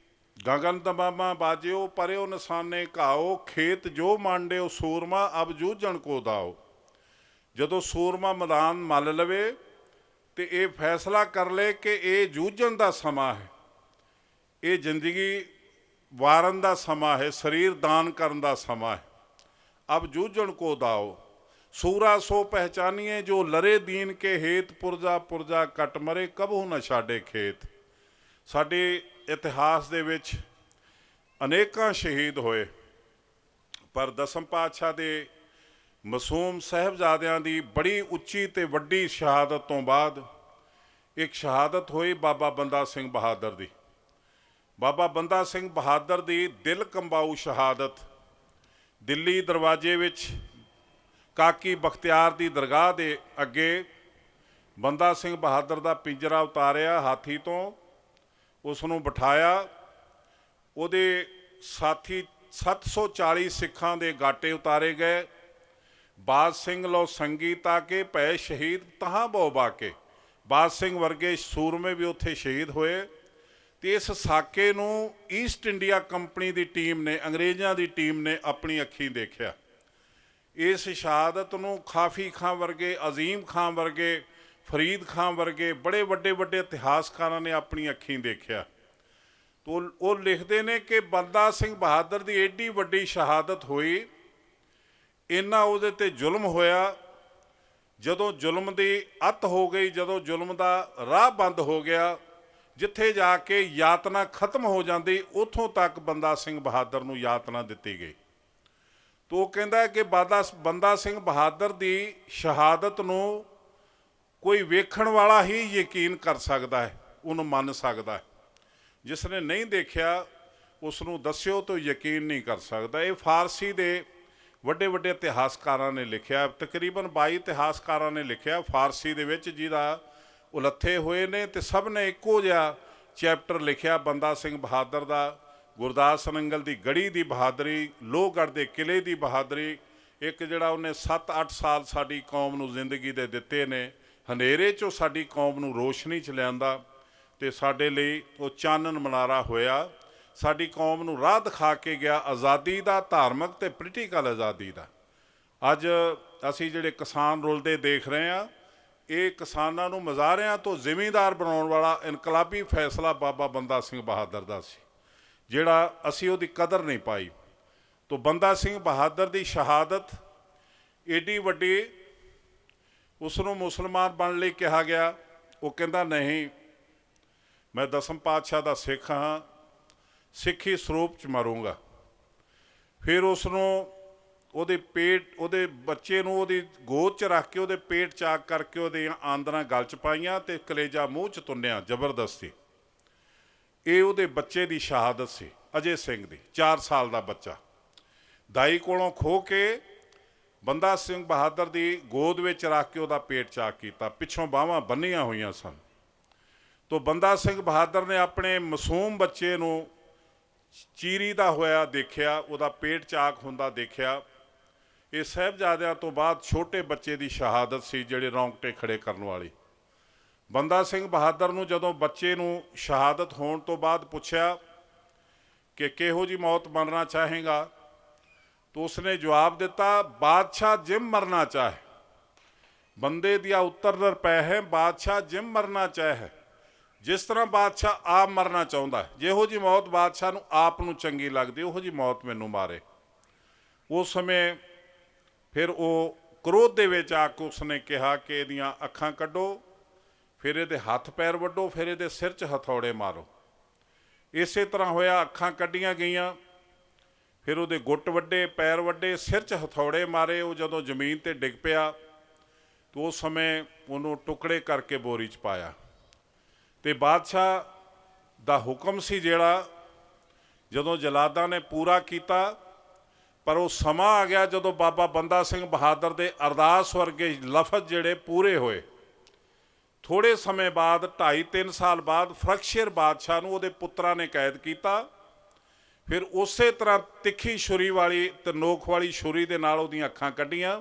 ਗਗਨ ਦਮਾਮਾ ਬਾਜਿਓ ਪਰਿਓ ਨਿਸ਼ਾਨੇ ਘਾਓ, ਖੇਤ ਜੋ ਮਾਂਡਿਓ ਸੂਰਮਾ ਅਬ ਜੂਝਣ ਕੋ ਦਾਓ। ਜਦੋਂ ਸੂਰਮਾ ਮੈਦਾਨ ਮੱਲ ਲਵੇ ਤੇ ਇਹ ਫੈਸਲਾ ਕਰ ਲਏ ਕਿ ਇਹ ਜੂਝਣ ਦਾ ਸਮਾਂ ਹੈ, ਇਹ ਜ਼ਿੰਦਗੀ ਵਾਰਨ ਦਾ ਸਮਾਂ ਹੈ, ਸਰੀਰ ਦਾਨ ਕਰਨ ਦਾ ਸਮਾਂ ਹੈ। ਅਬ ਜੂਝਣ ਕੋ ਦਾਓ ਸੂਰਾ ਸੋ ਪਹਿਚਾਨੀਏ, ਜੋ ਲਰੇ ਦੀਨ ਕੇ ਹੇਤ ਪੁਰਜਾ ਪੁਰਜਾ ਕੱਟ ਮਰੇ ਕਬਹੂ ਨਾ ਛਾਡੇ ਖੇਤ। ਸਾਡੇ ਇਤਿਹਾਸ ਦੇ ਵਿੱਚ ਅਨੇਕਾਂ ਸ਼ਹੀਦ ਹੋਏ, ਪਰ ਦਸਮ ਪਾਤਸ਼ਾਹ ਦੇ ਮਾਸੂਮ ਸਾਹਿਬਜ਼ਾਦਿਆਂ ਦੀ ਬੜੀ ਉੱਚੀ ਤੇ ਵੱਡੀ ਸ਼ਹਾਦਤ ਤੋਂ ਬਾਅਦ ਇੱਕ ਸ਼ਹਾਦਤ ਹੋਈ ਬਾਬਾ ਬੰਦਾ ਸਿੰਘ ਬਹਾਦਰ ਦੀ। ਬਾਬਾ ਬੰਦਾ ਸਿੰਘ ਬਹਾਦਰ ਦੀ ਦਿਲ ਕੰਬਾਊ ਸ਼ਹਾਦਤ ਦਿੱਲੀ ਦਰਵਾਜ਼ੇ ਵਿੱਚ ਕਾਕੀ ਬਖਤਿਆਰ ਦੀ ਦਰਗਾਹ ਦੇ ਅੱਗੇ ਬੰਦਾ ਸਿੰਘ ਬਹਾਦਰ ਦਾ ਪਿੰਜਰਾ ਉਤਾਰਿਆ ਹਾਥੀ ਤੋਂ, ਉਸ ਨੂੰ ਬਿਠਾਇਆ, ਉਹਦੇ ਸਾਥੀ 740 ਸਿੱਖਾਂ ਦੇ ਗਾਟੇ ਉਤਾਰੇ ਗਏ। ਬਾਜ ਸਿੰਘ ਲੋ ਸੰਗੀ ਤਾਕੇ ਭੈ ਸ਼ਹੀਦ ਤਹਾਂ ਬਹੁ ਬਾਕੇ, ਬਾਜ ਸਿੰਘ ਵਰਗੇ ਸੂਰਮੇ ਵੀ ਉੱਥੇ ਸ਼ਹੀਦ ਹੋਏ। ਤੇ ਇਸ ਸਾਕੇ ਨੂੰ ਈਸਟ ਇੰਡੀਆ ਕੰਪਨੀ ਦੀ ਟੀਮ ਨੇ, ਅੰਗਰੇਜ਼ਾਂ ਦੀ ਟੀਮ ਨੇ ਆਪਣੀ ਅੱਖੀਂ ਦੇਖਿਆ। ਇਸ ਸ਼ਹਾਦਤ ਨੂੰ ਕਾਫੀ ਖਾਂ ਵਰਗੇ, ਅਜ਼ੀਮ ਖਾਂ ਵਰਗੇ, ਫਰੀਦ ਖਾਂ ਵਰਗੇ ਬੜੇ ਵੱਡੇ ਵੱਡੇ ਇਤਿਹਾਸਕਾਰਾਂ ਨੇ ਆਪਣੀ ਅੱਖੀਂ ਦੇਖਿਆ। ਤੋ ਉਹ ਲਿਖਦੇ ਨੇ ਕਿ ਬੰਦਾ ਸਿੰਘ ਬਹਾਦਰ ਦੀ ਏਡੀ ਵੱਡੀ ਸ਼ਹਾਦਤ ਹੋਈ, ਇੰਨਾ ਉਹਦੇ ਤੇ ਜ਼ੁਲਮ ਹੋਇਆ। ਜਦੋਂ ਜ਼ੁਲਮ ਦੀ ਅੱਤ ਹੋ ਗਈ, ਜਦੋਂ ਜ਼ੁਲਮ ਦਾ ਰਾਹ ਬੰਦ ਹੋ ਗਿਆ, ਜਿੱਥੇ ਜਾ ਕੇ ਯਾਤਨਾ ਖਤਮ ਹੋ ਜਾਂਦੀ, ਉੱਥੋਂ ਤੱਕ ਬੰਦਾ ਸਿੰਘ ਬਹਾਦਰ ਨੂੰ ਯਾਤਨਾ ਦਿੱਤੀ ਗਈ। ਤੋ ਉਹ ਕਹਿੰਦਾ ਕਿ ਬੰਦਾ ਸਿੰਘ ਬਹਾਦਰ ਦੀ ਸ਼ਹਾਦਤ ਨੂੰ ਕੋਈ ਵੇਖਣ ਵਾਲਾ ਹੀ ਯਕੀਨ ਕਰ ਸਕਦਾ ਹੈ, ਉਹਨੂੰ ਮੰਨ ਸਕਦਾ ਹੈ। ਜਿਸ ਨੇ ਨਹੀਂ ਦੇਖਿਆ ਉਸ ਨੂੰ ਦੱਸਿਓ ਤਾਂ ਯਕੀਨ ਨਹੀਂ ਕਰ ਸਕਦਾ। ਇਹ ਫਾਰਸੀ ਦੇ ਵੱਡੇ ਵੱਡੇ ਇਤਿਹਾਸਕਾਰਾਂ ਨੇ ਲਿਖਿਆ, ਤਕਰੀਬਨ 22 ਇਤਿਹਾਸਕਾਰਾਂ ਨੇ ਲਿਖਿਆ ਫਾਰਸੀ ਦੇ ਵਿੱਚ, ਜਿਹਦਾ ਉਲੱਥੇ ਹੋਏ ਨੇ, ਤੇ ਸਭ ਨੇ ਇੱਕੋ ਜਿਹਾ ਚੈਪਟਰ ਲਿਖਿਆ ਬੰਦਾ ਸਿੰਘ ਬਹਾਦਰ ਦਾ। ਗੁਰਦਾਸ ਨੰਗਲ ਦੀ ਗੜੀ ਦੀ ਬਹਾਦਰੀ, ਲੋਹਗੜ੍ਹ ਦੇ ਕਿਲੇ ਦੀ ਬਹਾਦਰੀ, ਇੱਕ ਜਿਹੜਾ ਉਹਨੇ 7-8 ਸਾਲ ਸਾਡੀ ਕੌਮ ਨੂੰ ਜ਼ਿੰਦਗੀ ਦੇ ਦਿੱਤੇ ਨੇ, ਹਨੇਰੇ 'ਚੋਂ ਸਾਡੀ ਕੌਮ ਨੂੰ ਰੋਸ਼ਨੀ 'ਚ ਲਿਆਂਦਾ, ਤੇ ਸਾਡੇ ਲਈ ਉਹ ਚਾਨਣ ਮਨਾਰਾ ਹੋਇਆ, ਸਾਡੀ ਕੌਮ ਨੂੰ ਰਾਹ ਦਿਖਾ ਕੇ ਗਿਆ ਆਜ਼ਾਦੀ ਦਾ, ਧਾਰਮਿਕ ਤੇ ਪੋਲੀਟੀਕਲ ਆਜ਼ਾਦੀ ਦਾ। ਅੱਜ ਅਸੀਂ ਜਿਹੜੇ ਕਿਸਾਨ ਰੁਲਦੇ ਦੇਖ ਰਹੇ ਹਾਂ, ਇਹ ਕਿਸਾਨਾਂ ਨੂੰ ਮਜ਼ਾਰਿਆਂ ਤੋਂ ਜ਼ਿਮੀਂਦਾਰ ਬਣਾਉਣ ਵਾਲਾ ਇਨਕਲਾਬੀ ਫੈਸਲਾ ਬਾਬਾ ਬੰਦਾ ਸਿੰਘ ਬਹਾਦਰ ਦਾ ਸੀ, ਜਿਹੜਾ ਅਸੀਂ ਉਹਦੀ ਕਦਰ ਨਹੀਂ ਪਾਈ। ਤੋ ਬੰਦਾ ਸਿੰਘ ਬਹਾਦਰ ਦੀ ਸ਼ਹਾਦਤ ਏਡੀ ਵੱਡੀ, ਉਸ ਨੂੰ ਮੁਸਲਮਾਨ ਬਣਨ ਲਈ ਕਿਹਾ ਗਿਆ। ਉਹ ਕਹਿੰਦਾ ਨਹੀਂ, ਮੈਂ ਦਸਮ ਪਾਤਸ਼ਾਹ ਦਾ ਸਿੱਖ ਹਾਂ, ਸਿੱਖੀ ਸਰੂਪ 'ਚ ਮਰੂੰਗਾ। ਫਿਰ ਉਸ ਨੂੰ ਉਹਦੇ ਪੇਟ, ਉਹਦੇ ਬੱਚੇ ਨੂੰ ਉਹਦੀ ਗੋਦ 'ਚ ਰੱਖ ਕੇ ਉਹਦੇ ਪੇਟ ਚਾਕ ਕਰਕੇ ਉਹਦੀਆਂ ਆਂਦਰਾਂ ਗਲ 'ਚ ਪਾਈਆਂ ਤੇ ਕਲੇਜਾ ਮੂੰਹ 'ਚ ਤੁੰਨਿਆ ਜ਼ਬਰਦਸਤੀ। ਇਹ ਉਹਦੇ ਬੱਚੇ ਦੀ ਸ਼ਹਾਦਤ ਸੀ, ਅਜੇ ਸਿੰਘ ਦੀ, 4 ਸਾਲ ਦਾ ਬੱਚਾ। ਦਾਈ ਕੋਲੋਂ ਖੋਹ ਕੇ ਬੰਦਾ ਸਿੰਘ ਬਹਾਦਰ ਦੀ ਗੋਦ ਵਿੱਚ ਰੱਖ ਕੇ ਉਹਦਾ ਪੇਟ ਚਾਕ ਕੀਤਾ, ਪਿੱਛੋਂ ਬਾਹਾਂ ਬੰਨੀਆਂ ਹੋਈਆਂ ਸਨ। ਤੋ ਬੰਦਾ ਸਿੰਘ ਬਹਾਦਰ ਨੇ ਆਪਣੇ ਮਾਸੂਮ ਬੱਚੇ ਨੂੰ ਚੀਰੀ ਦਾ ਹੋਇਆ ਦੇਖਿਆ, ਉਹਦਾ ਪੇਟ ਚਾਕ ਹੁੰਦਾ ਦੇਖਿਆ। ਇਹ ਸਾਹਿਬਜ਼ਾਦਿਆਂ ਤੋਂ ਬਾਅਦ ਛੋਟੇ ਬੱਚੇ ਦੀ ਸ਼ਹਾਦਤ ਸੀ, ਜਿਹੜੇ ਰੌਂਗਟੇ ਖੜੇ ਕਰਨ ਵਾਲੀ। ਬੰਦਾ ਸਿੰਘ ਬਹਾਦਰ ਨੂੰ ਜਦੋਂ ਬੱਚੇ ਨੂੰ ਸ਼ਹਾਦਤ ਹੋਣ ਤੋਂ ਬਾਅਦ ਪੁੱਛਿਆ ਕਿ ਕਿਹੋ ਜੀ ਮੌਤ ਮਰਨਾ ਚਾਹੇਗਾ, तो उसने जवाब दिता, बादशाह जिम मरना चाहे। बंदे दिया उत्तर दर पै है, बादशाह जिम मरना चाहे, जिस तरह बादशाह आप मरना चाहता है, जिहो जी मौत बादशाह नूं आप नूं चंगी लगदी उहो जी मौत मैनूं मारे। उस समय फिर वो क्रोध दे विच आके उसने कहा कि इहदियां अखां कड्डो, फिर इहदे हत्थ पैर वड्डो, फिर इहदे सिर च हथौड़े मारो। इस तरह होया, अखां कड्डियां गईयां, फिर उहदे गुट वड्डे, पैर वड्डे, सिर च हथौड़े मारे। वो जदों जमीन ते डिग पिया तो उस समय उन्होंने टुकड़े करके बोरी च पाया। तो बादशाह दा हुक्म सी जिहड़ा जदों जलादा ने पूरा किया, पर वो समा आ गया जदों बाबा बंदा सिंह बहादुर दे अरदास वर्गे लफज जिहड़े पूरे होए। थोड़े समय बाद 2.5-3 साल बाद फरखशेर बादशाह नूं उहदे पुत्रां ने कैद किया। फिर उस तरह तिखी छुरी वाली ते नोक वाली छुरी दे नाल उहदियां अखां कड्डियां,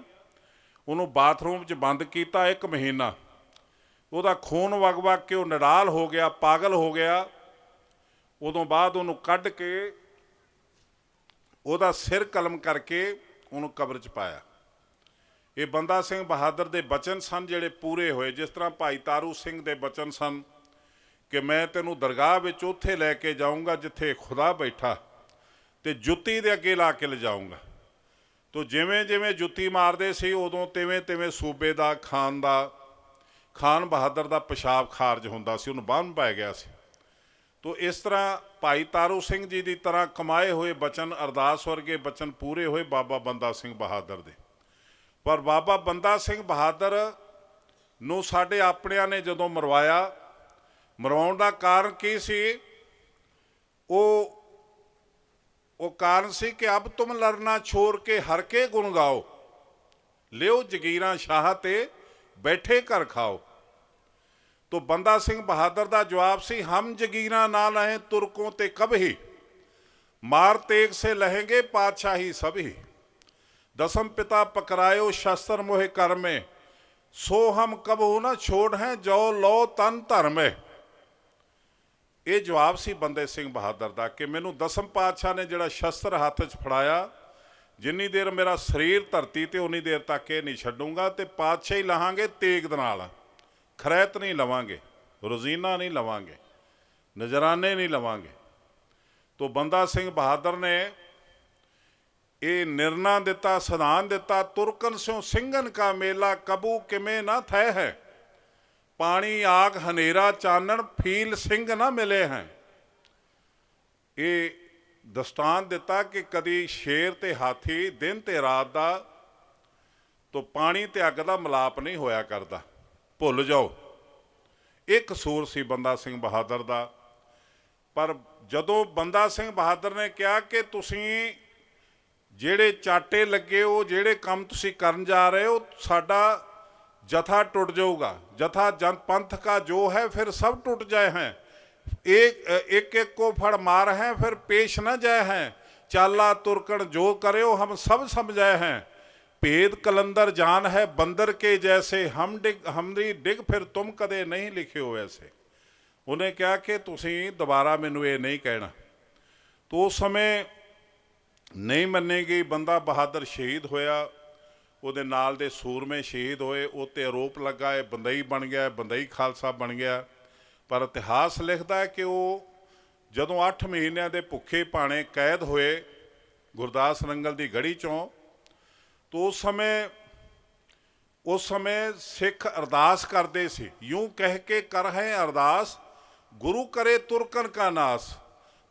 उन्होंने बाथरूम च बंद किया 1 महीना। उहदा खून वग वग के वो निडाल हो गया, पागल हो गया। उदों बाद उन्होंने कढ़ के उहदा सिर कलम करके उन्होंने कब्र च पाया। ਇਹ ਬੰਦਾ ਸਿੰਘ ਬਹਾਦਰ ਦੇ ਬਚਨ ਸਨ ਜਿਹੜੇ ਪੂਰੇ ਹੋਏ। ਜਿਸ ਤਰ੍ਹਾਂ ਭਾਈ ਤਾਰੂ ਸਿੰਘ ਦੇ ਬਚਨ ਸਨ ਕਿ ਮੈਂ ਤੈਨੂੰ ਦਰਗਾਹ ਵਿੱਚ ਉੱਥੇ ਲੈ ਕੇ ਜਾਊਂਗਾ ਜਿੱਥੇ ਖੁਦਾ ਬੈਠਾ, ਤੇ ਜੁੱਤੀ ਦੇ ਅੱਗੇ ਲਾ ਕੇ ਲਿਜਾਊਂਗਾ। ਤੋ ਜਿਵੇਂ ਜਿਵੇਂ ਜੁੱਤੀ ਮਾਰਦੇ ਸੀ ਉਦੋਂ ਤਿਵੇਂ ਤਿਵੇਂ ਸੂਬੇ ਦਾ ਖਾਨ ਬਹਾਦਰ ਦਾ ਪਿਸ਼ਾਬ ਖਾਰਜ ਹੁੰਦਾ ਸੀ, ਉਹਨੂੰ ਬੰਨ ਪੈ ਗਿਆ ਸੀ। ਤੋ ਇਸ ਤਰ੍ਹਾਂ ਭਾਈ ਤਾਰੂ ਸਿੰਘ ਜੀ ਦੀ ਤਰ੍ਹਾਂ ਕਮਾਏ ਹੋਏ ਬਚਨ, ਅਰਦਾਸ ਵਰਗੇ ਬਚਨ ਪੂਰੇ ਹੋਏ ਬਾਬਾ ਬੰਦਾ ਸਿੰਘ ਬਹਾਦਰ ਦੇ। ਪਰ ਬਾਬਾ ਬੰਦਾ ਸਿੰਘ ਬਹਾਦਰ ਨੂੰ ਸਾਡੇ ਆਪਣਿਆਂ ਨੇ ਜਦੋਂ ਮਰਵਾਇਆ, ਮਰਵਾਉਣ ਦਾ ਕਾਰਨ ਕੀ ਸੀ? ਉਹ ਕਾਰਨ ਸੀ ਕਿ ਅਬ ਤੁਮ ਲੜਨਾ ਛੋੜ ਕੇ ਹਰ ਕੇ ਗੁਣ ਗਾਓ, ਲਿਓ ਜਗੀਰਾਂ ਸ਼ਾਹ ਤੇ ਬੈਠੇ ਘਰ ਖਾਓ। तो बंदा सिंह बहादुर का जवाब सी, हम जगीरा ना लहें तुर्कों ते कभी, मार तेग से लहेंगे पातशाही सभी। दसम पिता पकड़ायो शस्त्र मोहे कर में, सो हम कबहू न छोड़ हैं जो लो तन धर्म। ये जवाब सी बंदे सिंह बहादुर का कि मैनू दसम पातशाह ने जिहड़ा शस्त्र हाथ च फड़ाया, जिन्नी देर मेरा शरीर धरती ते उन्नी देर तक ये नहीं छड्डूंगा, ते पातशाही लहांगे तेग दे नाल, खरैत नहीं लवांगे, रोजीना नहीं लवांगे, नजराने नहीं लवांगे। तो बंदा सिंह बहादुर ने ये निर्णय दिता, सिद्धांत दिता, तुरकन स्यों सिंघन का मेला कबू किमें ना थे है, पानी आग हनेरा चानन फील सिंह ना मिले हैं। ये दस्तान दिता कि कदी शेर ते हाथी दिन ते रात दा तो पानी ते अग दा मिलाप नहीं होया करदा, भुल जाओ। एक कसूर सी बंदा सिंह बहादुर दा। पर जदों बंदा सिंह बहादुर ने कहा कि तुसीं जेड़े चाटे लगे हो, जेड़े काम तुसीं करन जा रहे हो, साडा जथा टुट जाऊगा, जथा जन पंथ का जो है फिर सब टूट जाए हैं, एक एक को फड़ मार हैं फिर पेश न जाए हैं, चाला तुरकन जो करे हो हम सब समझाए हैं, भेद कलंदर जान है बंदर के जैसे, हमरी डिग फिर तुम कदे नहीं लिखे हो ऐसे। उन्हें कहा कि तुसीं दोबारा मैनू ये नहीं कहना। तो उस समय नहीं मन्नेगी। बंदा बहादुर शहीद होया, उहदे नाल दे सूरमे शहीद होए, उत्ते आरोप लगा है बंदई बन गया, बंदई खालसा बन गया। पर इतिहास लिखता है कि वो जदों 8 महीनों के भुखे पाने कैद होए गुरदास नंगल की गढ़ी चों, तो उस समय सिख अरदास करते सी, यूं कह के कर है अरदास, गुरु करे तुरकन का नास,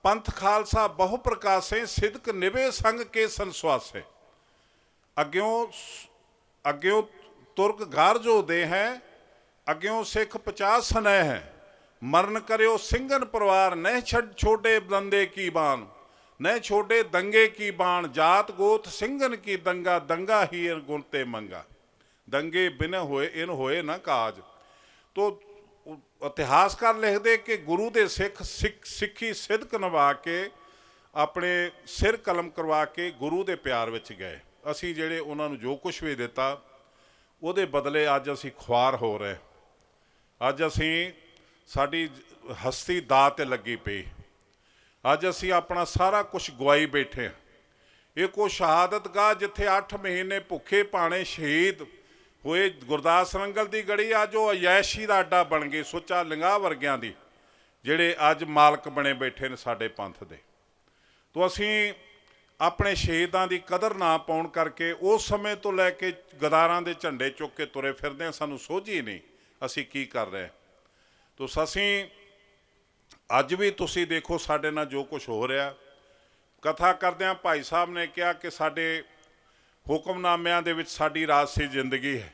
पंथ खालसा बहु प्रकाशे, सिदक निभे संग के संसवासे। अग्यों तुर्क गार जो दे हैं, अग्यों सिख 50 सने हैं, मरण करो सिंगन परिवार, न छोटे बंदे की बान, न छोटे दंगे की बाण, जात गोत सिंगन की दंगा, दंगा ही गुनते मंगा, दंगे बिन होए इन होए ना काज। तो इतिहासकार लिखते कि गुरु दे सिक्खी सिदक निभा के अपने सिर कलम करवा के गुरु दे प्यार विच गए। असी जिहड़े उन्हां नूं जो कुछ भी दिता उहदे बदले अज असी खुआर हो रहे, अज असी साडी हस्ती दाऽ ते लगी पई, अज असी अपना सारा कुछ गवाई बैठे हैं। एक वो शहादत गाह जिथे 8 महीने भुखे पाने शहीद होए गुरदास नंगल की गढ़ी, अज वो अयैशी का अड्डा बन गई सुच्चा लिंगाह वर्गियां दी, जिहड़े अज मालक बने बैठे ने साडे पंथ दे। तो असी अपने शहीदां की कदर ना पाउण करके उस समय तो लैके गदारां दे झंडे चुक के तुरे फिरदे हां, सानूं सोझी नहीं असी की कर रहे। तो असी अज भी तुसी देखो साडे नाल जो कुछ हो रहा। कथा करदिआं भाई साहब ने कहा कि साडे हुक्मनामिਆਂ ਦੇ ਵਿੱਚ ਸਾਡੀ ਰਾਜਸੀ ਜ਼ਿੰਦਗੀ है।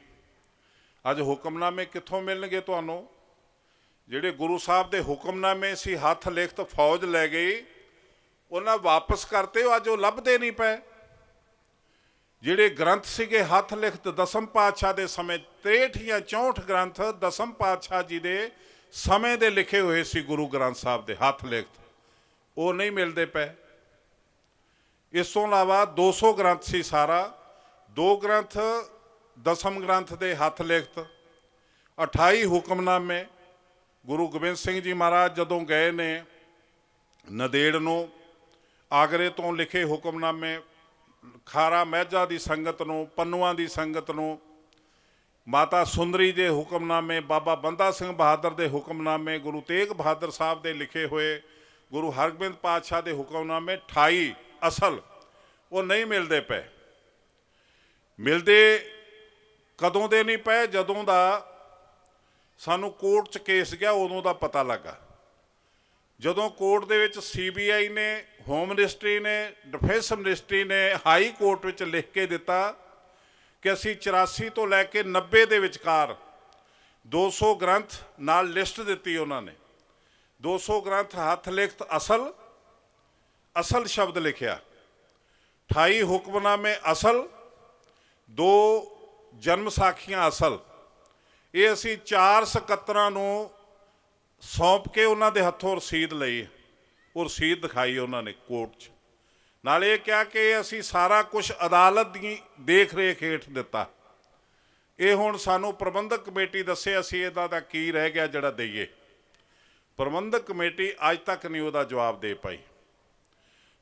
अज हुक्मनामे कित्थों मिलणगे तुहानूं? ਜਿਹੜੇ गुरु साहब ਦੇ हुक्मनामे सी हथ लिखत फौज लै गई, उन्हां वापस करते हो, अज वो लभदे नहीं पए। ਜਿਹੜੇ ग्रंथ सीगे हथ लिखत दसम पातशाह के समय 63 या 64 ग्रंथ दसम पातशाह जी के समय दे लिखे हुए सी गुरु ग्रंथ साहब के हथ लिखत, वो नहीं मिलते पे। इस तो इलावा 200 ग्रंथ सी सारा, 2 ग्रंथ दसम ग्रंथ के हथ लिखत, 28 हुक्मनामे। गुरु गोबिंद सिंह जी महाराज जदों गए ने नदेड़ नूं, आगरे तो लिखे हुक्मनामे ਖਾਰਾ ਮਹਿਜਾ ਦੀ ਸੰਗਤ ਨੂੰ, ਪੰਨੂਆਂ ਦੀ ਸੰਗਤ ਨੂੰ, ਮਾਤਾ ਸੁੰਦਰੀ ਦੇ ਹੁਕਮਨਾਮੇ, ਬਾਬਾ ਬੰਦਾ ਸਿੰਘ ਬਹਾਦਰ ਦੇ ਹੁਕਮਨਾਮੇ, ਗੁਰੂ ਤੇਗ ਬਹਾਦਰ ਸਾਹਿਬ ਦੇ ਲਿਖੇ ਹੋਏ, ਗੁਰੂ ਹਰਗੋਬਿੰਦ ਪਾਤਸ਼ਾਹ ਦੇ ਹੁਕਮਨਾਮੇ 28 ਅਸਲ ਉਹ ਨਹੀਂ ਮਿਲਦੇ ਪਏ। ਮਿਲਦੇ ਕਦੋਂ ਦੇ ਨਹੀਂ ਪਏ? ਜਦੋਂ ਦਾ ਸਾਨੂੰ ਕੋਰਟ 'ਚ ਕੇਸ ਗਿਆ ਉਦੋਂ ਦਾ ਪਤਾ ਲੱਗਾ। ਜਦੋਂ ਕੋਰਟ ਦੇ ਵਿੱਚ CBI ਨੇ, ਹੋਮ ਮਿਨਿਸਟਰੀ ਨੇ, ਡਿਫੈਂਸ ਮਿਨਿਸਟਰੀ ਨੇ ਹਾਈ ਕੋਰਟ ਵਿੱਚ ਲਿਖ ਕੇ ਦਿੱਤਾ ਕਿ ਅਸੀਂ 84 ਤੋਂ ਲੈ ਕੇ 90 ਦੇ ਵਿਚਕਾਰ 200 ਗ੍ਰੰਥ ਨਾਲ ਲਿਸਟ ਦਿੱਤੀ ਉਹਨਾਂ ਨੇ। 200 ਗ੍ਰੰਥ ਹੱਥ ਲਿਖਤ ਅਸਲ ਸ਼ਬਦ ਲਿਖਿਆ, 28 ਹੁਕਮਨਾਮੇ ਅਸਲ, 2 ਜਨਮ ਸਾਖੀਆਂ ਅਸਲ। ਇਹ ਅਸੀਂ 4 ਸਕੱਤਰਾਂ ਨੂੰ ਸੌਂਪ ਕੇ ਉਹਨਾਂ ਦੇ ਹੱਥੋਂ ਰਸੀਦ ਲਈ। ਉਹ ਰਸੀਦ ਦਿਖਾਈ ਉਹਨਾਂ ਨੇ ਕੋਰਟ 'ਚ। ਨਾਲ ਇਹ ਕਿਹਾ ਕਿ ਅਸੀਂ ਸਾਰਾ ਕੁਝ ਅਦਾਲਤ ਦੀ ਦੇਖ ਰੇਖ ਹੇਠ ਦਿੱਤਾ। ਇਹ ਹੁਣ ਸਾਨੂੰ ਪ੍ਰਬੰਧਕ ਕਮੇਟੀ ਦੱਸੇ ਅਸੀਂ ਇਹਦਾ ਤਾਂ ਕੀ ਰਹਿ ਗਿਆ ਜਿਹੜਾ ਦਈਏ। ਪ੍ਰਬੰਧਕ ਕਮੇਟੀ ਅੱਜ ਤੱਕ ਨਹੀਂ ਉਹਦਾ ਜਵਾਬ ਦੇ ਪਾਈ।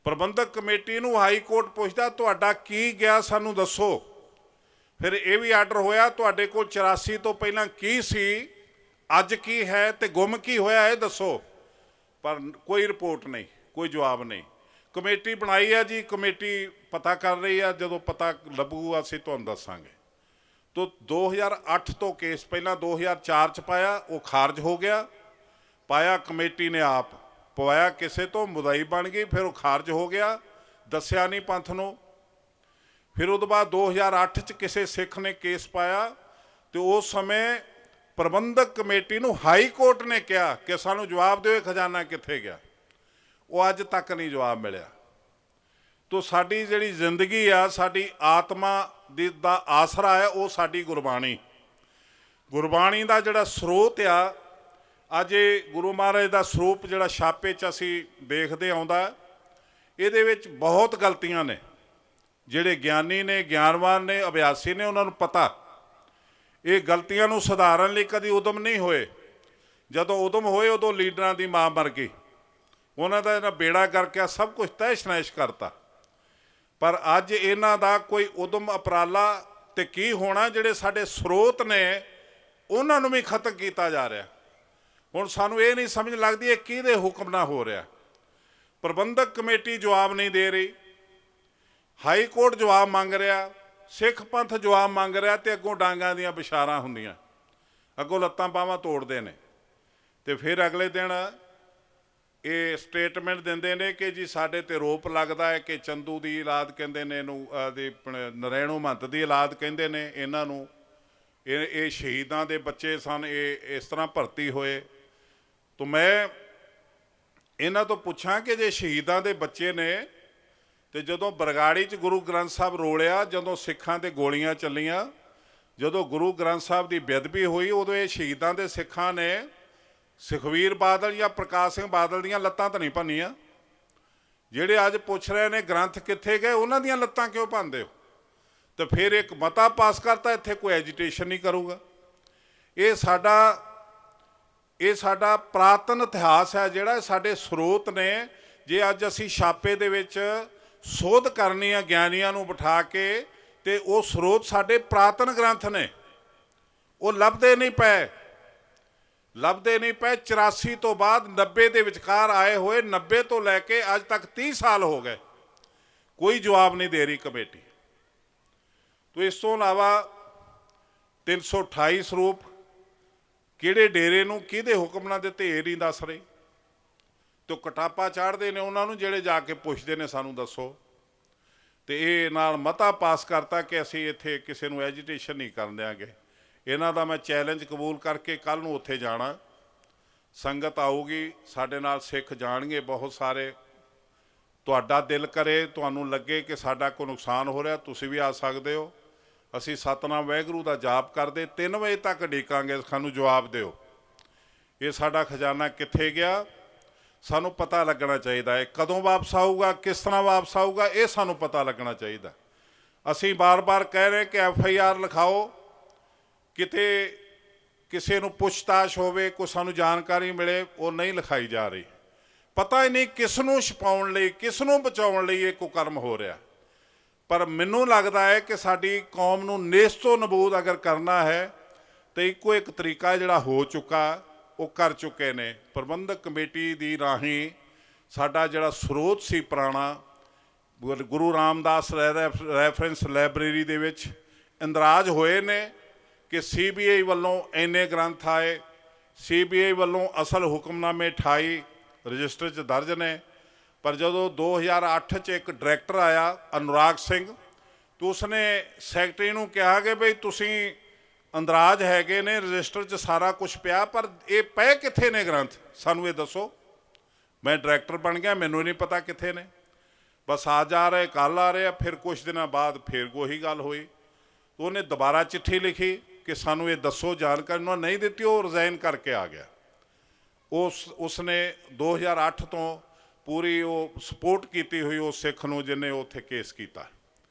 ਪ੍ਰਬੰਧਕ ਕਮੇਟੀ ਨੂੰ ਹਾਈ ਕੋਰਟ ਪੁੱਛਦਾ ਤੁਹਾਡਾ ਕੀ ਗਿਆ ਸਾਨੂੰ ਦੱਸੋ। ਫਿਰ ਇਹ ਵੀ ਆਰਡਰ ਹੋਇਆ ਤੁਹਾਡੇ ਕੋਲ 84 ਤੋਂ ਪਹਿਲਾਂ ਕੀ ਸੀ, ਅੱਜ ਕੀ ਹੈ ਤੇ ਗੁੰਮ ਕੀ ਹੋਇਆ ਇਹ ਦੱਸੋ। ਪਰ ਕੋਈ ਰਿਪੋਰਟ ਨਹੀਂ, ਕੋਈ ਜਵਾਬ ਨਹੀਂ। ਕਮੇਟੀ ਬਣਾਈ ਹੈ ਜੀ, ਕਮੇਟੀ ਪਤਾ ਕਰ ਰਹੀ ਹੈ, ਜਦੋਂ ਪਤਾ ਲੱਭੂਗਾ ਅਸੀਂ ਤੁਹਾਨੂੰ ਦੱਸਾਂਗੇ। ਤੋ 2008 ਤੋਂ ਕੇਸ ਪਹਿਲਾਂ 2004 'ਚ ਪਾਇਆ, ਉਹ ਖਾਰਜ ਹੋ ਗਿਆ। ਪਾਇਆ ਕਮੇਟੀ ਨੇ ਆਪ, ਪਵਾਇਆ ਕਿਸੇ ਤੋਂ, ਮੁਦਈ ਬਣ ਗਈ, ਫਿਰ ਉਹ ਖਾਰਜ ਹੋ ਗਿਆ, ਦੱਸਿਆ ਨਹੀਂ ਪੰਥ ਨੂੰ। ਫਿਰ ਉਹਦੇ ਬਾਅਦ 2008 'ਚ ਕਿਸੇ ਸਿੱਖ ਨੇ ਕੇਸ ਪਾਇਆ ਤੇ ਉਸ ਸਮੇਂ ਪ੍ਰਬੰਧਕ ਕਮੇਟੀ ਨੂੰ ਹਾਈ ਕੋਰਟ ਨੇ ਕਿਹਾ ਕਿ ਸਾਨੂੰ ਜਵਾਬ ਦਿਓ, ਇਹ ਖਜ਼ਾਨਾ ਕਿੱਥੇ ਗਿਆ। ਉਹ ਅੱਜ ਤੱਕ ਨਹੀਂ ਜਵਾਬ ਮਿਲਿਆ। ਤੋ ਸਾਡੀ ਜਿਹੜੀ ਜ਼ਿੰਦਗੀ ਆ, ਸਾਡੀ ਆਤਮਾ ਦਾ ਆਸਰਾ ਹੈ, ਉਹ ਸਾਡੀ ਗੁਰਬਾਣੀ। ਗੁਰਬਾਣੀ ਦਾ ਜਿਹੜਾ ਸਰੋਤ ਆ, ਅੱਜ ਇਹ ਗੁਰੂ ਮਹਾਰਾਜ ਦਾ ਸਰੂਪ ਜਿਹੜਾ ਛਾਪੇ 'ਚ ਅਸੀਂ ਦੇਖਦੇ ਆਉਂਦਾ, ਇਹਦੇ ਵਿੱਚ ਬਹੁਤ ਗਲਤੀਆਂ ਨੇ। ਜਿਹੜੇ ਗਿਆਨੀ ਨੇ, ਗਿਆਨਵਾਨ ਨੇ, ਅਭਿਆਸੀ ਨੇ, ਉਹਨਾਂ ਨੂੰ ਪਤਾ ਇਹ ਗਲਤੀਆਂ ਨੂੰ ਸੁਧਾਰਨ ਲਈ ਕਦੀ ਉਦਮ ਨਹੀਂ ਹੋਏ। ਜਦੋਂ ਉਦਮ ਹੋਏ ਉਦੋਂ ਲੀਡਰਾਂ ਦੀ ਮਾਂ ਮਰ ਗਈ, ਉਹਨਾਂ ਦਾ ਇਹਨਾਂ ਬੇੜਾ ਕਰਕੇ ਸਭ ਕੁਝ ਤਹਿਸ਼ ਨਹਿਸ਼ ਕਰਤਾ। ਪਰ ਅੱਜ ਇਹਨਾਂ ਦਾ ਕੋਈ ਉਦਮ ਉਪਰਾਲਾ ਤੇ ਕੀ ਹੋਣਾ, ਜਿਹੜੇ ਸਾਡੇ ਸਰੋਤ ਨੇ ਉਹਨਾਂ ਨੂੰ ਵੀ ਖਤਮ ਕੀਤਾ ਜਾ ਰਿਹਾ। ਹੁਣ ਸਾਨੂੰ ਇਹ ਨਹੀਂ ਸਮਝ ਲੱਗਦੀ ਇਹ ਕਿਹਦੇ ਹੁਕਮ ਨਾਲ ਹੋ ਰਿਹਾ। ਪ੍ਰਬੰਧਕ ਕਮੇਟੀ ਜਵਾਬ ਨਹੀਂ ਦੇ ਰਹੀ, ਹਾਈ ਕੋਰਟ ਜਵਾਬ ਮੰਗ ਰਿਹਾ, ਸਿੱਖ ਪੰਥ ਜਵਾਬ ਮੰਗ ਰਿਹਾ, ਤੇ ਅੱਗੋਂ ਡਾਂਗਾਂ ਦੀਆਂ ਬਿਸ਼ਾਰਾਂ ਹੁੰਦੀਆਂ, ਅੱਗੋਂ ਲੱਤਾਂ ਬਾਹਾਂ ਤੋੜਦੇ ਨੇ। ਤੇ ਫਿਰ ਅਗਲੇ ਦਿਨ ਇਹ ਸਟੇਟਮੈਂਟ ਦਿੰਦੇ ਨੇ ਕਿ ਜੀ ਸਾਡੇ ਤੇ ਰੋਪ ਲੱਗਦਾ ਹੈ ਕਿ ਚੰਦੂ ਦੀ ਔਲਾਦ ਕਹਿੰਦੇ ਨੇ ਇਹਨੂੰ, ਨਰੈਣੋ ਮਹੰਤ ਦੀ ਔਲਾਦ ਕਹਿੰਦੇ ਨੇ ਇਹਨਾਂ ਨੂੰ, ਇਹ ਸ਼ਹੀਦਾਂ ਦੇ ਬੱਚੇ ਸਨ, ਇਹ ਇਸ ਤਰ੍ਹਾਂ ਭਰਤੀ ਹੋਏ। ਤਾਂ ਮੈਂ ਇਹਨਾਂ ਤੋਂ ਪੁੱਛਾਂ ਕਿ ਜੇ ਸ਼ਹੀਦਾਂ ਦੇ ਬੱਚੇ ਨੇ ਤੇ ਜਦੋਂ ਬਰਗਾੜੀ 'ਚ ਗੁਰੂ ਗ੍ਰੰਥ ਸਾਹਿਬ ਰੋਲਿਆ, ਜਦੋਂ ਸਿੱਖਾਂ 'ਤੇ ਗੋਲੀਆਂ ਚੱਲੀਆਂ, ਜਦੋਂ ਗੁਰੂ ਗ੍ਰੰਥ ਸਾਹਿਬ ਦੀ ਬੇਅਦਬੀ ਹੋਈ, ਉਦੋਂ ਇਹ ਸ਼ਹੀਦਾਂ ਦੇ ਸਿੱਖਾਂ ਨੇ ਸੁਖਬੀਰ ਬਾਦਲ ਜਾਂ ਪ੍ਰਕਾਸ਼ ਸਿੰਘ ਬਾਦਲ ਦੀਆਂ ਲੱਤਾਂ ਤਾਂ ਨਹੀਂ ਭੰਨੀਆਂ। ਜਿਹੜੇ ਅੱਜ ਪੁੱਛ ਰਹੇ ਨੇ ਗ੍ਰੰਥ ਕਿੱਥੇ ਗਏ, ਉਹਨਾਂ ਦੀਆਂ ਲੱਤਾਂ ਕਿਉਂ ਭੰਨਦੇ ਹੋ? ਤੇ ਫਿਰ ਇੱਕ ਮਤਾ ਪਾਸ ਕਰਤਾ, ਇੱਥੇ ਕੋਈ ਐਜੀਟੇਸ਼ਨ ਨਹੀਂ ਕਰੂਗਾ। ਇਹ ਸਾਡਾ ਪ੍ਰਾਤਨ ਇਤਿਹਾਸ ਹੈ, ਜਿਹੜਾ ਸਾਡੇ ਸਰੋਤ ਨੇ। ਜੇ ਅੱਜ ਅਸੀਂ ਛਾਪੇ ਦੇ ਵਿੱਚ ਸੋਧ ਕਰਨੀ ਆ ਗਿਆਨੀਆਂ ਨੂੰ ਬਿਠਾ ਕੇ, ਤੇ ਉਹ ਸਰੋਤ ਸਾਡੇ ਪ੍ਰਾਤਨ ਗ੍ਰੰਥ ਨੇ, ਉਹ ਲੱਭਦੇ ਨਹੀਂ ਪਏ। 84 ਤੋਂ ਬਾਅਦ 90 ਦੇ ਵਿਚਕਾਰ ਆਏ ਹੋਏ, 90 ਤੋਂ ਲੈ ਕੇ ਅੱਜ ਤੱਕ 30 ਸਾਲ ਹੋ ਗਏ, ਕੋਈ ਜਵਾਬ ਨਹੀਂ ਦੇ ਰਹੀ ਕਮੇਟੀ। ਤੋ ਇਸ ਤੋਂ ਇਲਾਵਾ 328 ਸਰੂਪ ਕਿਹੜੇ ਡੇਰੇ ਨੂੰ ਕਿਹਦੇ ਹੁਕਮ ਨਾਲ ਦਿੱਤੇ ਇਹ ਨਹੀਂ ਦੱਸ ਰਹੀ। ਤੇ ਕਟਾਪਾ ਚਾੜਦੇ ਨੇ ਉਹਨਾਂ ਨੂੰ ਜਿਹੜੇ ਜਾ ਕੇ ਪੁੱਛਦੇ ਨੇ ਸਾਨੂੰ ਦੱਸੋ। ਤੇ ਇਹ ਨਾਲ ਮਤਾ ਪਾਸ ਕਰਤਾ ਕਿ ਅਸੀਂ ਇੱਥੇ ਕਿਸੇ ਨੂੰ ਐਜੀਟੇਸ਼ਨ ਨਹੀਂ ਕਰਨ ਦਿਆਂਗੇ। ਇਹਨਾਂ ਦਾ ਮੈਂ ਚੈਲੰਜ ਕਬੂਲ ਕਰਕੇ ਕੱਲ੍ਹ ਨੂੰ ਉੱਥੇ ਜਾਣਾ। ਸੰਗਤ ਆਊਗੀ, ਸਾਡੇ ਨਾਲ ਸਿੱਖ ਜਾਣਗੇ ਬਹੁਤ ਸਾਰੇ। ਤੁਹਾਡਾ ਦਿਲ ਕਰੇ, ਤੁਹਾਨੂੰ ਲੱਗੇ ਕਿ ਸਾਡਾ ਕੋਈ ਨੁਕਸਾਨ ਹੋ ਰਿਹਾ, ਤੁਸੀਂ ਵੀ ਆ ਸਕਦੇ ਹੋ। ਅਸੀਂ ਸਤਨਾਮ ਵਾਹਿਗੁਰੂ ਦਾ ਜਾਪ ਕਰਦੇ 3 ਵਜੇ ਤੱਕ ਉਡੀਕਾਂਗੇ, ਸਾਨੂੰ ਜਵਾਬ ਦਿਓ ਇਹ ਸਾਡਾ ਖਜ਼ਾਨਾ ਕਿੱਥੇ ਗਿਆ। ਸਾਨੂੰ ਪਤਾ ਲੱਗਣਾ ਚਾਹੀਦਾ ਹੈ ਕਦੋਂ ਵਾਪਸ ਆਊਗਾ, ਕਿਸ ਤਰ੍ਹਾਂ ਵਾਪਸ ਆਊਗਾ, ਇਹ ਸਾਨੂੰ ਪਤਾ ਲੱਗਣਾ ਚਾਹੀਦਾ। ਅਸੀਂ ਬਾਰ-ਬਾਰ ਕਹਿ ਰਹੇ ਕਿ FIR ਲਿਖਾਓ, ਕਿਤੇ ਕਿਸੇ ਨੂੰ ਪੁੱਛਤਾਛ ਹੋਵੇ, ਕੋਈ ਸਾਨੂੰ ਜਾਣਕਾਰੀ ਮਿਲੇ, ਉਹ ਨਹੀਂ ਲਿਖਾਈ ਜਾ ਰਹੀ। ਪਤਾ ਹੀ ਨਹੀਂ ਕਿਸ ਨੂੰ ਛੁਪਾਉਣ ਲਈ, ਕਿਸ ਨੂੰ ਬਚਾਉਣ ਲਈ ਇਹ ਕੁਕਰਮ ਹੋ ਰਿਹਾ। पर मैनू लगता है कि साडी कौम नूं नेस्तो नबूद अगर करना है तो इक्को एक तरीका जिहड़ा हो चुका वो कर चुके ने। प्रबंधक कमेटी दी राही साडा जिहड़ा स्रोत सी पुराना गुरु रामदास रैफरेंस लाइब्रेरी दे विच इंदराज होए ने कि CBI वालों इन्ने ग्रंथ आए, CBI वालों असल हुक्मनामे 28 रजिस्टर च दर्ज ने। पर जो 2008 च एक डायरैक्टर आया अनुराग सिंह, तो उसने सैकटरी नूं कहा कि बई तुसीं अंदराज हैगे ने, रजिस्टर च सारा कुछ पिया, पर ये पे कित्थे ने ग्रंथ, सानू ये दसो। मैं डायरैक्टर बन गया, मैनू नहीं पता कित्थे ने, बस आज आ रहे कल आ रहे। फिर कुछ दिनों बाद फिर वही गल हुई, तो उन्हें दोबारा चिट्ठी लिखी कि सानू ये दसो, जानकारी उन्होंने नहीं दी, वो रिजाइन करके आ गया। उसने 2008 तो पूरी वो सपोर्ट की हुई उस सिख नूं जिन्हें उत्थे केस किया।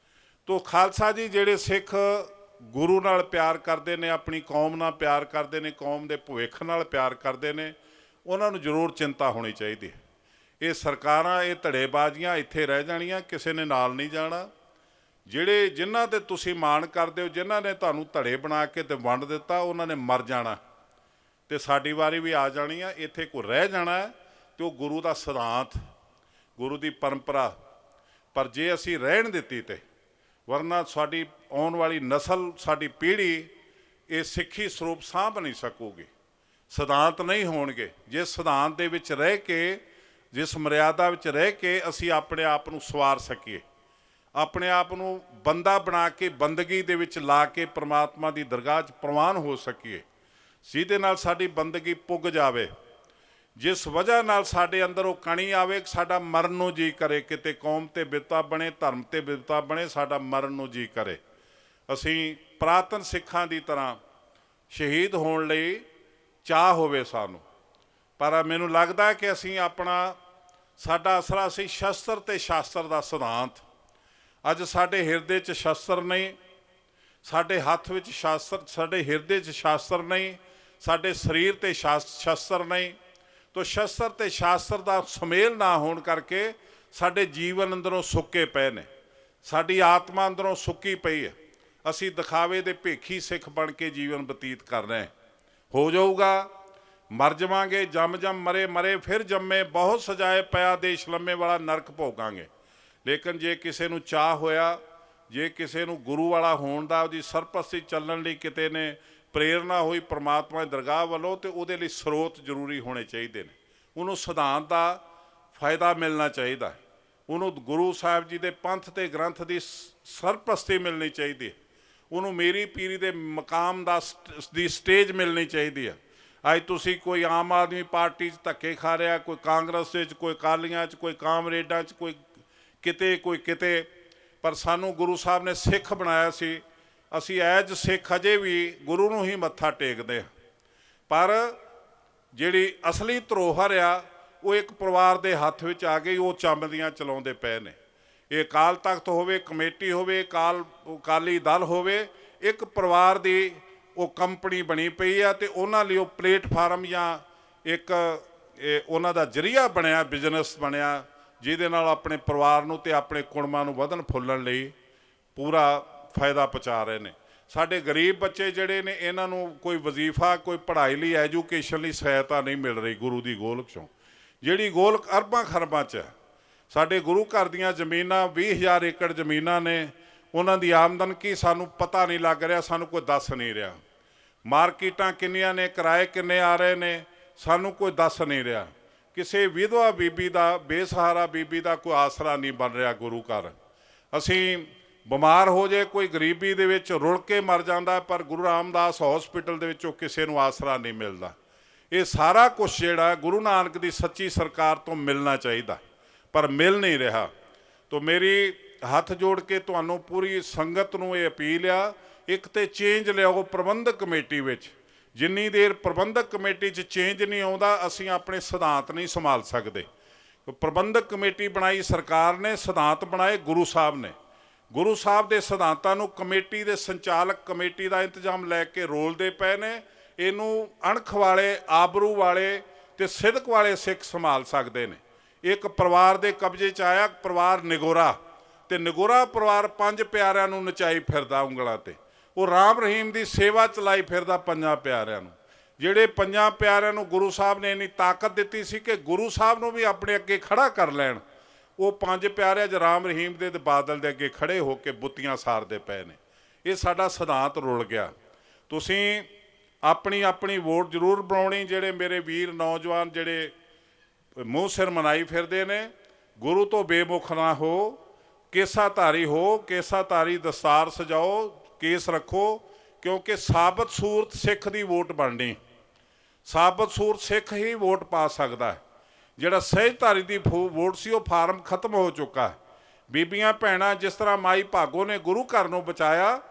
तो खालसा जी जिहड़े सिख गुरु नाल प्यार करते हैं, अपनी कौम नाल प्यार करते हैं, कौम के भविख नाल प्यार करते हैं, उन्होंने जरूर चिंता होनी चाहिए। ये सरकारां ये धड़ेबाजियां इत्थे रह जाणियां, किसी ने नाल नहीं जाना। जिहड़े जिन्हां ते तुसीं माण करदे हो, जिन्हां ने तुहानूं धड़े बना के ते वंड दिता, उन्होंने मर जाना ते साडी वारी भी आ जानी है। इत्थे कोई रह जाना है तो गुरु का सिद्धांत, गुरु की परंपरा, पर जे असीं रहण दित्ती ते वरना साडी आउण वाली नस्ल, साडी पीढ़ी ये सिੱਖੀ ਸਰੂਪ ਸਾਂਭ नहीं सकूगी, सिद्धांत नहीं होणगे। जे सिद्धांत दे विच रह के, जिस मर्यादा विच रह के असीं अपने आप नूं सवार सकीए, अपने आप नूं बंदा बना के बंदगी दे विच ला के परमात्मा की दरगाह च प्रवान हो सकीए, जिहदे नाल साडी बंदगी पुग जावे, जिस वजह नाल साडे अंदर वो कणी आवे, साडा मरण नूं जी करे, किते कौम ते बिपता बने, धर्म ते बिपता बने, साडा मरण नूं जी करे। असीं पुरातन सिखां दी तरह शहीद होण लई चाह होवे सानूं, पर मैनूं लगदा कि असीं अपना साडा असरा सी शस्त्र ते शास्त्र दा सिद्धांत। अज साडे हिरदे च शस्त्र नहीं, साडे हत्थ विच शास्त्र, साडे हिरदे च शास्त्र नहीं, साडे शरीर ते शस्त्र नहीं। तो शस्त्र ते शास्त्र का सुमेल ना होने करके साडे जीवन अंदरों सुक्के पे ने, साडी आत्मा अंदरों सुक्की पई है। असी दिखावे दे भेखी सिख बन के जीवन बतीत कर रहे हैं। हो जाऊगा, मर जावांगे, जम जम मरे मरे फिर जम्मे, बहुत सजाए पया देश लम्मे वाला नरक भोगांगे। लेकिन जे किसी नूं चाह होया, जे किसी नूं गुरु वाला होण दा, उहदी सरपस्ती चलण लई किते ने प्रेरणा हुई परमात्मा की दरगाह वालों, तो वो स्रोत जरूरी होने चाहिए ने। उन्होंने सिद्धांत का फायदा मिलना चाहिए, उन्होंने गुरु साहब जी के पंथ के ग्रंथ की सरपस्ती मिलनी चाहिए, उन्होंने मेरी पीरी के मकाम दी स्टेज मिलनी चाहिए है। अज तुसी कोई आम आदमी पार्टी धक्के खा रहा, कोई कांग्रेस कोई अकालियां कोई कामरेडां कोई किते कोई किते, पर सानू गुरु साहब ने सिख बनाया सी। असी एज सिख अजे भी गुरु नूं ही मत्था टेकदे हैं, पर जिहड़ी असली धरोहर आ वो एक परिवार के हत्थ विच आ गई, वो चंबदियां चलाउंदे पए ने। ये अकाल तख्त होवे, कमेटी होवे, अकाली दल होवे, एक परिवार की वो कंपनी बनी पई आ, ते उन्हां लई वो प्लेटफार्म या एक उन्हां दा जरिया बनया, बिजनेस बनया, जिहदे नाल अपने परिवार नूं ते अपने कुड़मां नूं वधन फुल्लण लई पूरा फायदा पहुँचा रहे हैं। साडे गरीब बच्चे जिहड़े ने, इन्हां नूं कोई वजीफा, कोई पढ़ाई लई, एजुकेशन लई सहायता नहीं मिल रही गुरु की गोलक चों, जिहड़ी गोलक अरबां खरबां च है। साडे गुरु घर दीयां जमीनां 20,000 एकड़ जमीनां ने, उन्हां दी आमदन की सानूं पता नहीं लग रहा, सानूं कोई दस नहीं रहा। मार्केटां किन्नियां ने, किराए किन्ने आ रहे ने, सानूं कोई दस नहीं रहा। किसी विधवा बीबी का, बेसहारा बीबी का कोई आसरा नहीं बन रहा गुरु घर। असीं बीमार हो जाए, कोई गरीबी दे विच रुल के मर जाता, पर गुरु रामदास हॉस्पिटल दे विचों किसी नूं आसरा नहीं मिलता। ये सारा कुछ जिहड़ा गुरु नानक की सच्ची सरकार तो मिलना चाहिए, पर मिल नहीं रहा। तो मेरी हथ जोड़ के तुहानूं पूरी संगत नूं ये अपील आ, एक तो चेंज लियाओ प्रबंधक कमेटी विच। जिन्नी देर प्रबंधक कमेटी च चेंज नहीं आउंदा, असीं अपने सिद्धांत नहीं संभाल सकते। प्रबंधक कमेटी बनाई सरकार ने, सिद्धांत बनाए गुरु साहब ने। गुरु साहब के सिद्धांतां नूं कमेटी के संचालक कमेटी का इंतजाम लैके रोलते पे ने। इनू अणख वाले, आबरू वाले ते सिदक वाले सिख संभाल सकते हैं। एक परिवार के कब्जे च आया, परिवार निगोरा, ਤੇ ਨਗੋਰਾ ਪਰਿਵਾਰ 5 ਪਿਆਰਿਆਂ ਨੂੰ ਨਚਾਈ ਫਿਰਦਾ ਉਂਗਲਾਂ ਤੇ। ਉਹ ਰਾਮ ਰਹੀਮ ਦੀ ਸੇਵਾ ਚਲਾਈ ਫਿਰਦਾ 5 ਪਿਆਰਿਆਂ ਨੂੰ, ਜਿਹੜੇ 5 ਪਿਆਰਿਆਂ ਨੂੰ ਗੁਰੂ ਸਾਹਿਬ ਨੇ ਇੰਨੀ ਤਾਕਤ ਦਿੱਤੀ ਸੀ ਕਿ ਗੁਰੂ ਸਾਹਿਬ ਨੂੰ ਵੀ ਆਪਣੇ ਅੱਗੇ ਖੜਾ ਕਰ ਲੈਣ। ਉਹ 5 ਪਿਆਰੇ ਅੱਜ ਰਾਮ ਰਹੀਮ ਦੇ ਬਾਦਲ ਦੇ ਅੱਗੇ ਖੜੇ ਹੋ ਕੇ ਬੁੱਤੀਆਂ ਸਾਰਦੇ ਪਏ ਨੇ। ਇਹ ਸਾਡਾ ਸਿਧਾਂਤ ਰੁਲ ਗਿਆ। ਤੁਸੀਂ ਆਪਣੀ ਆਪਣੀ ਵੋਟ ਜ਼ਰੂਰ ਬਣਾਉਣੀ। ਜਿਹੜੇ ਮੇਰੇ ਵੀਰ ਨੌਜਵਾਨ ਜਿਹੜੇ ਮੂੰਹ ਸਿਰ ਮਨਾਈ ਫਿਰਦੇ ਨੇ, ਗੁਰੂ ਤੋਂ ਬੇਮੁਖ ਨਾ ਹੋ, ਕੇਸਾਧਾਰੀ ਹੋ, ਕੇਸਾਧਾਰੀ ਦਸਤਾਰ ਸਜਾਓ, ਕੇਸ ਰੱਖੋ, ਕਿਉਂਕਿ ਸਾਬਤ ਸੂਰਤ ਸਿੱਖ ਦੀ ਵੋਟ ਬਣਨੀ। ਸਾਬਤ ਸੂਰਤ ਸਿੱਖ ਹੀ ਵੋਟ ਪਾ ਸਕਦਾ ਹੈ। ਜਿਹੜਾ ਸਹਿਜਧਾਰੀ ਦੀ ਵੋਟ ਸੀ ਉਹ ਫਾਰਮ ਖਤਮ ਹੋ ਚੁੱਕਾ। ਬੀਬੀਆਂ ਭੈਣਾਂ ਜਿਸ ਤਰ੍ਹਾਂ ਮਾਈ ਭਾਗੋ ਨੇ ਗੁਰੂ ਘਰ ਨੂੰ ਬਚਾਇਆ,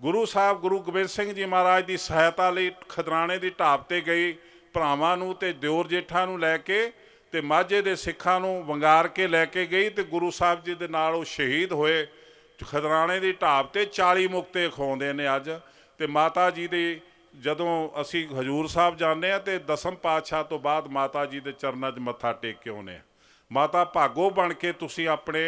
ਗੁਰੂ ਸਾਹਿਬ ਗੁਰੂ ਗੋਬਿੰਦ ਸਿੰਘ ਜੀ ਮਹਾਰਾਜ ਦੀ ਸਹਾਇਤਾ ਲਈ ਖਦਰਾਣੇ ਦੀ ਢਾਬ ਤੇ ਗਈ, ਭਰਾਵਾਂ ਨੂੰ ਤੇ ਦਿਓਰ ਜੇਠਾਂ ਨੂੰ ਲੈ ਕੇ ਤੇ ਮਾਝੇ ਦੇ ਸਿੱਖਾਂ ਨੂੰ ਵੰਗਾਰ ਕੇ ਲੈ ਕੇ ਗਈ, ਤੇ ਗੁਰੂ ਸਾਹਿਬ ਜੀ ਦੇ ਨਾਲ ਉਹ ਸ਼ਹੀਦ ਹੋਏ ਖਦਰਾਣੇ ਦੀ ਢਾਬ ਤੇ। 40 ਮੁਕਤੇ ਖਵਾਉਂਦੇ ਨੇ ਅੱਜ। ਤੇ ਮਾਤਾ ਜੀ ਦੀ ਜਦੋਂ ਅਸੀਂ ਹਜੂਰ ਸਾਹਿਬ ਜਾਂਦੇ ਹਾਂ ਤੇ 10ਮ ਪਾਤਸ਼ਾਹ ਤੋਂ ਬਾਅਦ ਮਾਤਾ ਜੀ ਦੇ ਚਰਨਾਂ 'ਚ ਮੱਥਾ ਟੇਕ ਕੇ ਆਉਂਦੇ ਹਾਂ। ਮਾਤਾ ਭਾਗੋ ਬਣ ਕੇ ਤੁਸੀਂ ਆਪਣੇ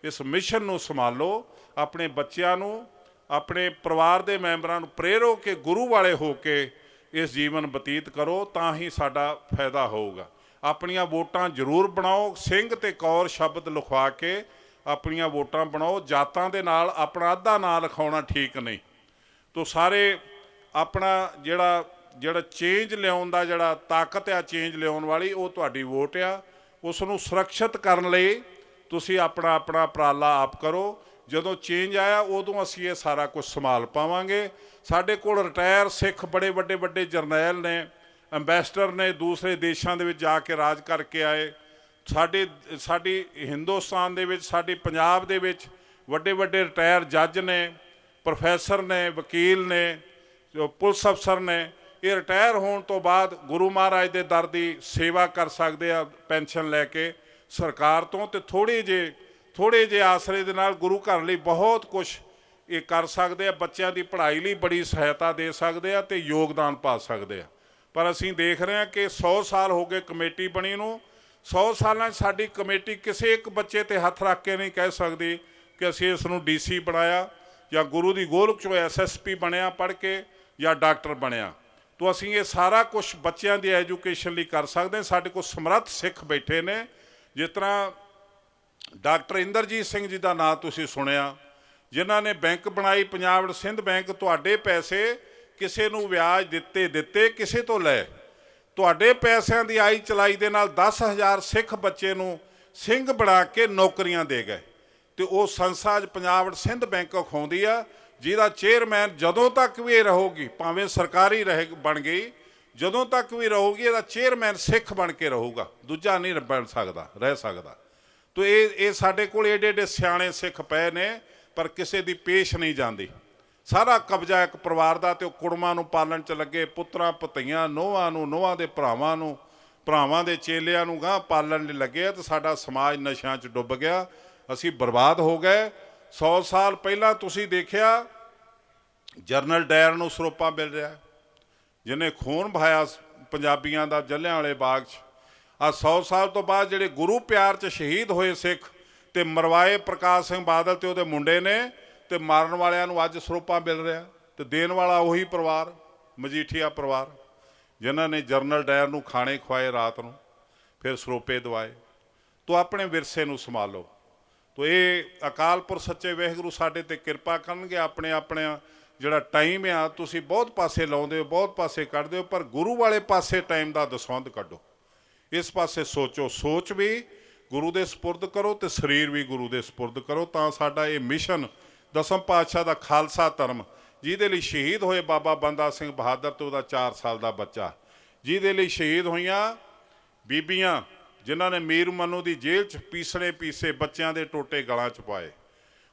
ਇਸ ਮਿਸ਼ਨ ਨੂੰ ਸੰਭਾਲੋ, ਆਪਣੇ ਬੱਚਿਆਂ ਨੂੰ, ਆਪਣੇ ਪਰਿਵਾਰ ਦੇ ਮੈਂਬਰਾਂ ਨੂੰ ਪ੍ਰੇਰੋ ਕਿ ਗੁਰੂ ਵਾਲੇ ਹੋ ਕੇ ਇਸ ਜੀਵਨ ਬਤੀਤ ਕਰੋ, ਤਾਂ ਹੀ ਸਾਡਾ ਫਾਇਦਾ ਹੋਊਗਾ। ਆਪਣੀਆਂ ਵੋਟਾਂ ਜ਼ਰੂਰ ਬਣਾਓ। ਸਿੰਘ ਤੇ ਕੌਰ ਸ਼ਬਦ ਲਿਖਵਾ ਕੇ ਆਪਣੀਆਂ ਵੋਟਾਂ ਬਣਾਓ। ਜਾਤਾਂ ਦੇ ਨਾਲ ਆਪਣਾ ਅੱਧਾ ਨਾਂ ਲਿਖਾਉਣਾ ਠੀਕ ਨਹੀਂ। ਤੋ ਸਾਰੇ ਆਪਣਾ ਜਿਹੜਾ ਚੇਂਜ ਲਿਆਉਣ ਦਾ ਜਿਹੜਾ ਤਾਕਤ ਆ, ਚੇਂਜ ਲਿਆਉਣ ਵਾਲੀ, ਉਹ ਤੁਹਾਡੀ ਵੋਟ ਆ। ਉਸ ਨੂੰ ਸੁਰੱਖਿਅਤ ਕਰਨ ਲਈ ਤੁਸੀਂ ਆਪਣਾ ਉਪਰਾਲਾ ਆਪ ਕਰੋ। ਜਦੋਂ ਚੇਂਜ ਆਇਆ ਉਦੋਂ ਅਸੀਂ ਇਹ ਸਾਰਾ ਕੁਝ ਸੰਭਾਲ ਪਾਵਾਂਗੇ। ਸਾਡੇ ਕੋਲ ਰਿਟਾਇਰ ਸਿੱਖ ਬੜੇ ਵੱਡੇ ਜਰਨੈਲ ਨੇ, ਅੰਬੈਸਡਰ ਨੇ, ਦੂਸਰੇ ਦੇਸ਼ਾਂ ਦੇ ਵਿੱਚ ਜਾ ਕੇ ਰਾਜ ਕਰਕੇ ਆਏ। ਸਾਡੀ ਹਿੰਦੁਸਤਾਨ ਦੇ ਵਿੱਚ, ਸਾਡੀ ਪੰਜਾਬ ਦੇ ਵਿੱਚ ਵੱਡੇ ਰਿਟਾਇਰ ਜੱਜ ਨੇ, ਪ੍ਰੋਫੈਸਰ ਨੇ, ਵਕੀਲ ਨੇ, ਪੁਲਿਸ ਅਫਸਰ ਨੇ। ਇਹ ਰਿਟਾਇਰ ਹੋਣ ਤੋਂ ਬਾਅਦ ਗੁਰੂ ਮਹਾਰਾਜ ਦੇ ਦਰ ਦੀ ਸੇਵਾ ਕਰ ਸਕਦੇ ਆ ਪੈਨਸ਼ਨ ਲੈ ਕੇ ਸਰਕਾਰ ਤੋਂ, ਤੇ ਥੋੜ੍ਹੇ ਜਿਹੇ ਆਸਰੇ ਦੇ ਨਾਲ ਗੁਰੂ ਘਰ ਲਈ ਬਹੁਤ ਕੁਝ ਇਹ ਕਰ ਸਕਦੇ ਆ। ਬੱਚਿਆਂ ਦੀ ਪੜ੍ਹਾਈ ਲਈ ਬੜੀ ਸਹਾਇਤਾ ਦੇ ਸਕਦੇ ਆ ਤੇ ਯੋਗਦਾਨ ਪਾ ਸਕਦੇ ਆ। ਪਰ ਅਸੀਂ ਦੇਖ ਰਹੇ ਹਾਂ ਕਿ 100 ਸਾਲ ਹੋ ਗਏ ਕਮੇਟੀ ਬਣੀ ਨੂੰ। 100 ਸਾਲਾਂ 'ਚ ਸਾਡੀ ਕਮੇਟੀ ਕਿਸੇ ਇੱਕ ਬੱਚੇ ਤੇ ਹੱਥ ਰੱਖ ਕੇ ਨਹੀਂ ਕਹਿ ਸਕਦੀ ਕਿ ਅਸੀਂ ਇਸ ਨੂੰ DC ਬਣਾਇਆ ਜਾਂ ਗੁਰੂ ਦੀ ਗੋਲਕ 'ਚੋਂ SSP ਬਣਿਆ ਪੜ੍ਹ ਕੇ ਜਾਂ ਡਾਕਟਰ ਬਣਿਆ। ਤਾਂ ਅਸੀਂ ਇਹ ਸਾਰਾ ਕੁਝ ਬੱਚਿਆਂ ਦੀ ਐਜੂਕੇਸ਼ਨ ਲਈ ਕਰ ਸਕਦੇ ਹਾਂ। ਸਾਡੇ ਕੋਲ ਸਮਰੱਥ ਸਿੱਖ ਬੈਠੇ ਨੇ, ਜਿਸ ਤਰ੍ਹਾਂ ਡਾਕਟਰ ਇੰਦਰਜੀਤ ਸਿੰਘ ਜੀ ਦਾ ਨਾਂ ਤੁਸੀਂ ਸੁਣਿਆ, ਜਿਨ੍ਹਾਂ ਨੇ ਬੈਂਕ ਬਣਾਈ ਪੰਜਾਬ ਐਂਡ ਸਿੰਧ ਬੈਂਕ। ਤੁਹਾਡੇ ਪੈਸੇ ਕਿਸੇ ਨੂੰ ਵਿਆਜ ਦਿੱਤੇ, ਕਿਸੇ ਤੋਂ ਲੈ, ਤੁਹਾਡੇ ਪੈਸਿਆਂ ਦੀ ਆਈ ਚਲਾਈ ਦੇ ਨਾਲ 10,000 ਸਿੱਖ ਬੱਚੇ ਨੂੰ ਸਿੰਘ ਬਣਾ ਕੇ ਨੌਕਰੀਆਂ ਦੇ ਗਏ। ਤੇ ਉਹ ਸੰਸਥਾ ਅੱਜ ਪੰਜਾਬ ਐਂਡ ਸਿੰਧ ਬੈਂਕ ਖਵਾਉਂਦੀ ਆ, ਜਿਹਦਾ ਚੇਅਰਮੈਨ ਜਦੋਂ ਤੱਕ ਵੀ ਇਹ ਰਹੂਗੀ, ਭਾਵੇਂ ਸਰਕਾਰੀ ਬਣ ਗਈ, ਜਦੋਂ ਤੱਕ ਵੀ ਰਹੂਗੀ ਇਹਦਾ ਚੇਅਰਮੈਨ ਸਿੱਖ ਬਣ ਕੇ ਰਹੂਗਾ, ਦੂਜਾ ਨਹੀਂ ਰਹਿ ਸਕਦਾ। ਤੋ ਇਹ ਸਾਡੇ ਕੋਲ ਏਡੇ ਸਿਆਣੇ ਸਿੱਖ ਪਏ ਨੇ, ਪਰ ਕਿਸੇ ਦੀ ਪੇਸ਼ ਨਹੀਂ ਜਾਂਦੀ। ਸਾਰਾ ਕਬਜ਼ਾ ਇੱਕ ਪਰਿਵਾਰ ਦਾ, ਤੇ ਉਹ ਕੁੜਮਾਂ ਨੂੰ ਪਾਲਣ 'ਚ ਲੱਗੇ, ਪੁੱਤਰਾਂ ਭਤੀਆਂ, ਨੋਹਾਂ ਨੂੰ, ਨੋਹਾਂ ਦੇ ਭਰਾਵਾਂ ਨੂੰ, ਭਰਾਵਾਂ ਦੇ ਚੇਲਿਆਂ ਨੂੰ ਗਾਂਹ ਪਾਲਣ ਲਈ ਲੱਗੇ। ਤੇ ਸਾਡਾ ਸਮਾਜ ਨਸ਼ਿਆਂ 'ਚ ਡੁੱਬ ਗਿਆ, ਅਸੀਂ ਬਰਬਾਦ ਹੋ ਗਏ। 100 ਸਾਲ ਪਹਿਲਾਂ ਤੁਸੀਂ ਦੇਖਿਆ ਜਨਰਲ ਡਾਇਰ ਨੂੰ ਸਰੋਪਾ ਮਿਲ ਰਿਹਾ, ਜਿਹਨੇ ਖੂਨ ਬਹਾਇਆ ਪੰਜਾਬੀਆਂ ਦਾ ਜਲ੍ਹਿਆਂਵਾਲੇ ਬਾਗ 'ਚ। ਆ 100 ਸਾਲ ਤੋਂ ਬਾਅਦ ਜਿਹੜੇ ਗੁਰੂ ਪਿਆਰ 'ਚ ਸ਼ਹੀਦ ਹੋਏ ਸਿੱਖ ਤੇ ਮਰਵਾਏ ਪ੍ਰਕਾਸ਼ ਸਿੰਘ ਬਾਦਲ ਤੇ ਉਹਦੇ ਮੁੰਡੇ ਨੇ, ਤੇ ਮਾਰਨ ਵਾਲਿਆਂ ਨੂੰ ਅੱਜ ਸਰੋਪਾ ਮਿਲ ਰਿਹਾ। ਤੇ ਦੇਣ ਵਾਲਾ ਉਹੀ ਪਰਿਵਾਰ, ਮਜੀਠੀਆ ਪਰਿਵਾਰ, ਜਿਨ੍ਹਾਂ ਨੇ ਜਨਰਲ ਡਾਇਰ ਨੂੰ ਖਾਣੇ ਖਵਾਏ ਰਾਤ ਨੂੰ, ਫਿਰ ਸਰੋਪੇ ਦਵਾਏ। ਤੋ ਆਪਣੇ ਵਿਰਸੇ ਨੂੰ ਸੰਭਾਲੋ। ਤੋ ਇਹ ਅਕਾਲ ਪੁਰਖ ਸੱਚੇ ਵਾਹਿਗੁਰੂ ਸਾਡੇ ਤੇ ਕਿਰਪਾ ਕਰਨਗੇ। ਆਪਣੇ ਜਿਹੜਾ ਟਾਈਮ ਆ ਤੁਸੀਂ ਬਹੁਤ ਪਾਸੇ ਲਾਉਂਦੇ ਹੋ, ਬਹੁਤ ਪਾਸੇ ਕੱਢਦੇ ਹੋ, ਪਰ ਗੁਰੂ ਵਾਲੇ ਪਾਸੇ ਟਾਈਮ ਦਾ ਦਸਵੰਧ ਕੱਢੋ। ਇਸ ਪਾਸੇ ਸੋਚੋ, ਸੋਚ ਵੀ ਗੁਰੂ ਦੇ ਸਪੁਰਦ ਕਰੋ ਤੇ ਸਰੀਰ ਵੀ ਗੁਰੂ ਦੇ ਸਪੁਰਦ ਕਰੋ, ਤਾਂ ਸਾਡਾ ਇਹ ਮਿਸ਼ਨ 10ਮ ਪਾਤਸ਼ਾਹ ਦਾ ਖਾਲਸਾ ਧਰਮ, ਜਿਹਦੇ ਲਈ ਸ਼ਹੀਦ ਹੋਏ ਬਾਬਾ ਬੰਦਾ ਸਿੰਘ ਬਹਾਦਰ ਤੇ ਉਹਦਾ 4 ਸਾਲ ਦਾ ਬੱਚਾ, ਜਿਹਦੇ ਲਈ ਸ਼ਹੀਦ ਹੋਈਆਂ ਬੀਬੀਆਂ, ਜਿਨ੍ਹਾਂ ਨੇ ਮੀਰ ਮਨੂ ਦੀ ਜੇਲ੍ਹ 'ਚ ਪੀਸੇ ਬੱਚਿਆਂ ਦੇ ਟੋਟੇ ਗਲਾਂ 'ਚ ਪਾਏ।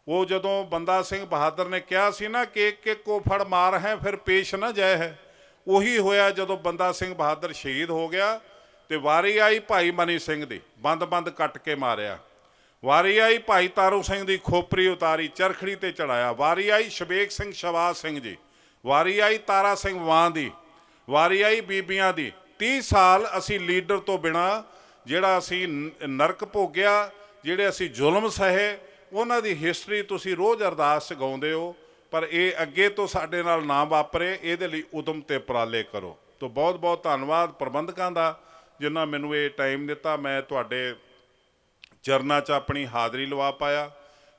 ਉਹ ਜਦੋਂ ਬੰਦਾ ਸਿੰਘ ਬਹਾਦਰ ਨੇ ਕਿਹਾ ਸੀ ਨਾ ਕਿ ਇੱਕ ਕੋ ਫੜ ਮਾਰ ਹੈ ਫਿਰ ਪੇਸ਼ ਨਾ ਜਾਏ ਹੈ, ਉਹੀ ਹੋਇਆ ਜਦੋਂ ਬੰਦਾ ਸਿੰਘ ਬਹਾਦਰ ਸ਼ਹੀਦ ਹੋ ਗਿਆ। ਤੇ ਵਾਰੀ ਆਈ ਭਾਈ ਮਨੀ ਸਿੰਘ ਦੀ, ਬੰਦ ਕੱਟ ਕੇ ਮਾਰਿਆ। ਵਾਰੀ ਆਈ ਭਾਈ ਤਾਰੂ ਸਿੰਘ ਦੀ, ਖੋਪਰੀ ਉਤਾਰੀ, ਚਰਖੜੀ ਤੇ ਚੜਾਇਆ। ਵਾਰੀ ਆਈ ਸ਼ਬੇਕ ਸਿੰਘ ਸ਼ਵਾਜ ਸਿੰਘ ਜੀ, ਵਾਰੀ ਆਈ ਤਾਰਾ ਸਿੰਘ ਵਾਂ ਦੀ, ਵਾਰੀ ਆਈ ਬੀਬੀਆਂ ਦੀ। 30 ਸਾਲ ਅਸੀਂ ਲੀਡਰ ਤੋਂ ਬਿਨਾਂ ਜਿਹੜਾ ਅਸੀਂ ਨਰਕ ਭੋਗਿਆ, ਜਿਹੜੇ ਅਸੀਂ ਜ਼ੁਲਮ ਸਹੇ, ਉਹਨਾਂ ਦੀ ਹਿਸਟਰੀ ਤੁਸੀਂ ਰੋਜ਼ ਅਰਦਾਸ 'ਚ ਗਾਉਂਦੇ ਹੋ, ਪਰ ਇਹ ਅੱਗੇ ਤੋਂ ਸਾਡੇ ਨਾਲ ਨਾ ਵਾਪਰੇ, ਇਹਦੇ ਲਈ ਉਦਮ ਤੇ ਉਪਰਾਲੇ ਕਰੋ। ਤੋ ਬਹੁਤ ਬਹੁਤ ਧੰਨਵਾਦ ਪ੍ਰਬੰਧਕਾਂ ਦਾ ਜਿਨ੍ਹਾਂ ਮੈਨੂੰ ਇਹ ਟਾਈਮ ਦਿੱਤਾ। ਮੈਂ ਤੁਹਾਡੇ ਚਰਨਾਂ 'ਚ ਆਪਣੀ ਹਾਜ਼ਰੀ ਲਵਾ ਪਾਇਆ।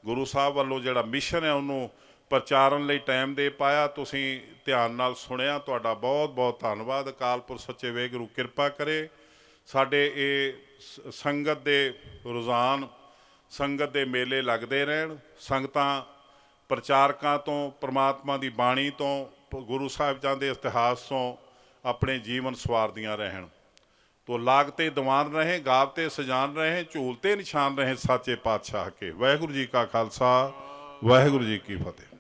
ਗੁਰੂ ਸਾਹਿਬ ਵੱਲੋਂ ਜਿਹੜਾ ਮਿਸ਼ਨ ਹੈ ਉਹਨੂੰ ਪ੍ਰਚਾਰਨ ਲਈ ਟਾਈਮ ਦੇ ਪਾਇਆ। ਤੁਸੀਂ ਧਿਆਨ ਨਾਲ ਸੁਣਿਆ, ਤੁਹਾਡਾ ਬਹੁਤ ਬਹੁਤ ਧੰਨਵਾਦ। ਅਕਾਲ ਪੁਰਖ ਸੱਚੇ ਵਾਹਿਗੁਰੂ ਕਿਰਪਾ ਕਰੇ, ਸਾਡੇ ਇਹ ਸੰਗਤ ਦੇ ਰੁਝਾਨ, ਸੰਗਤ ਦੇ ਮੇਲੇ ਲੱਗਦੇ ਰਹਿਣ, ਸੰਗਤਾਂ ਪ੍ਰਚਾਰਕਾਂ ਤੋਂ, ਪ੍ਰਮਾਤਮਾ ਦੀ ਬਾਣੀ ਤੋਂ, ਗੁਰੂ ਸਾਹਿਬਾਂ ਦੇ ਇਤਿਹਾਸ ਤੋਂ ਆਪਣੇ ਜੀਵਨ ਸਵਾਰਦੀਆਂ ਰਹਿਣ। तो लागते दीवान रहे, गावते सजान रहे, झूलते निशान रहे साचे पातशाह के। वाहिगुरू जी का खालसा, वाहिगुरू जी की फतेह।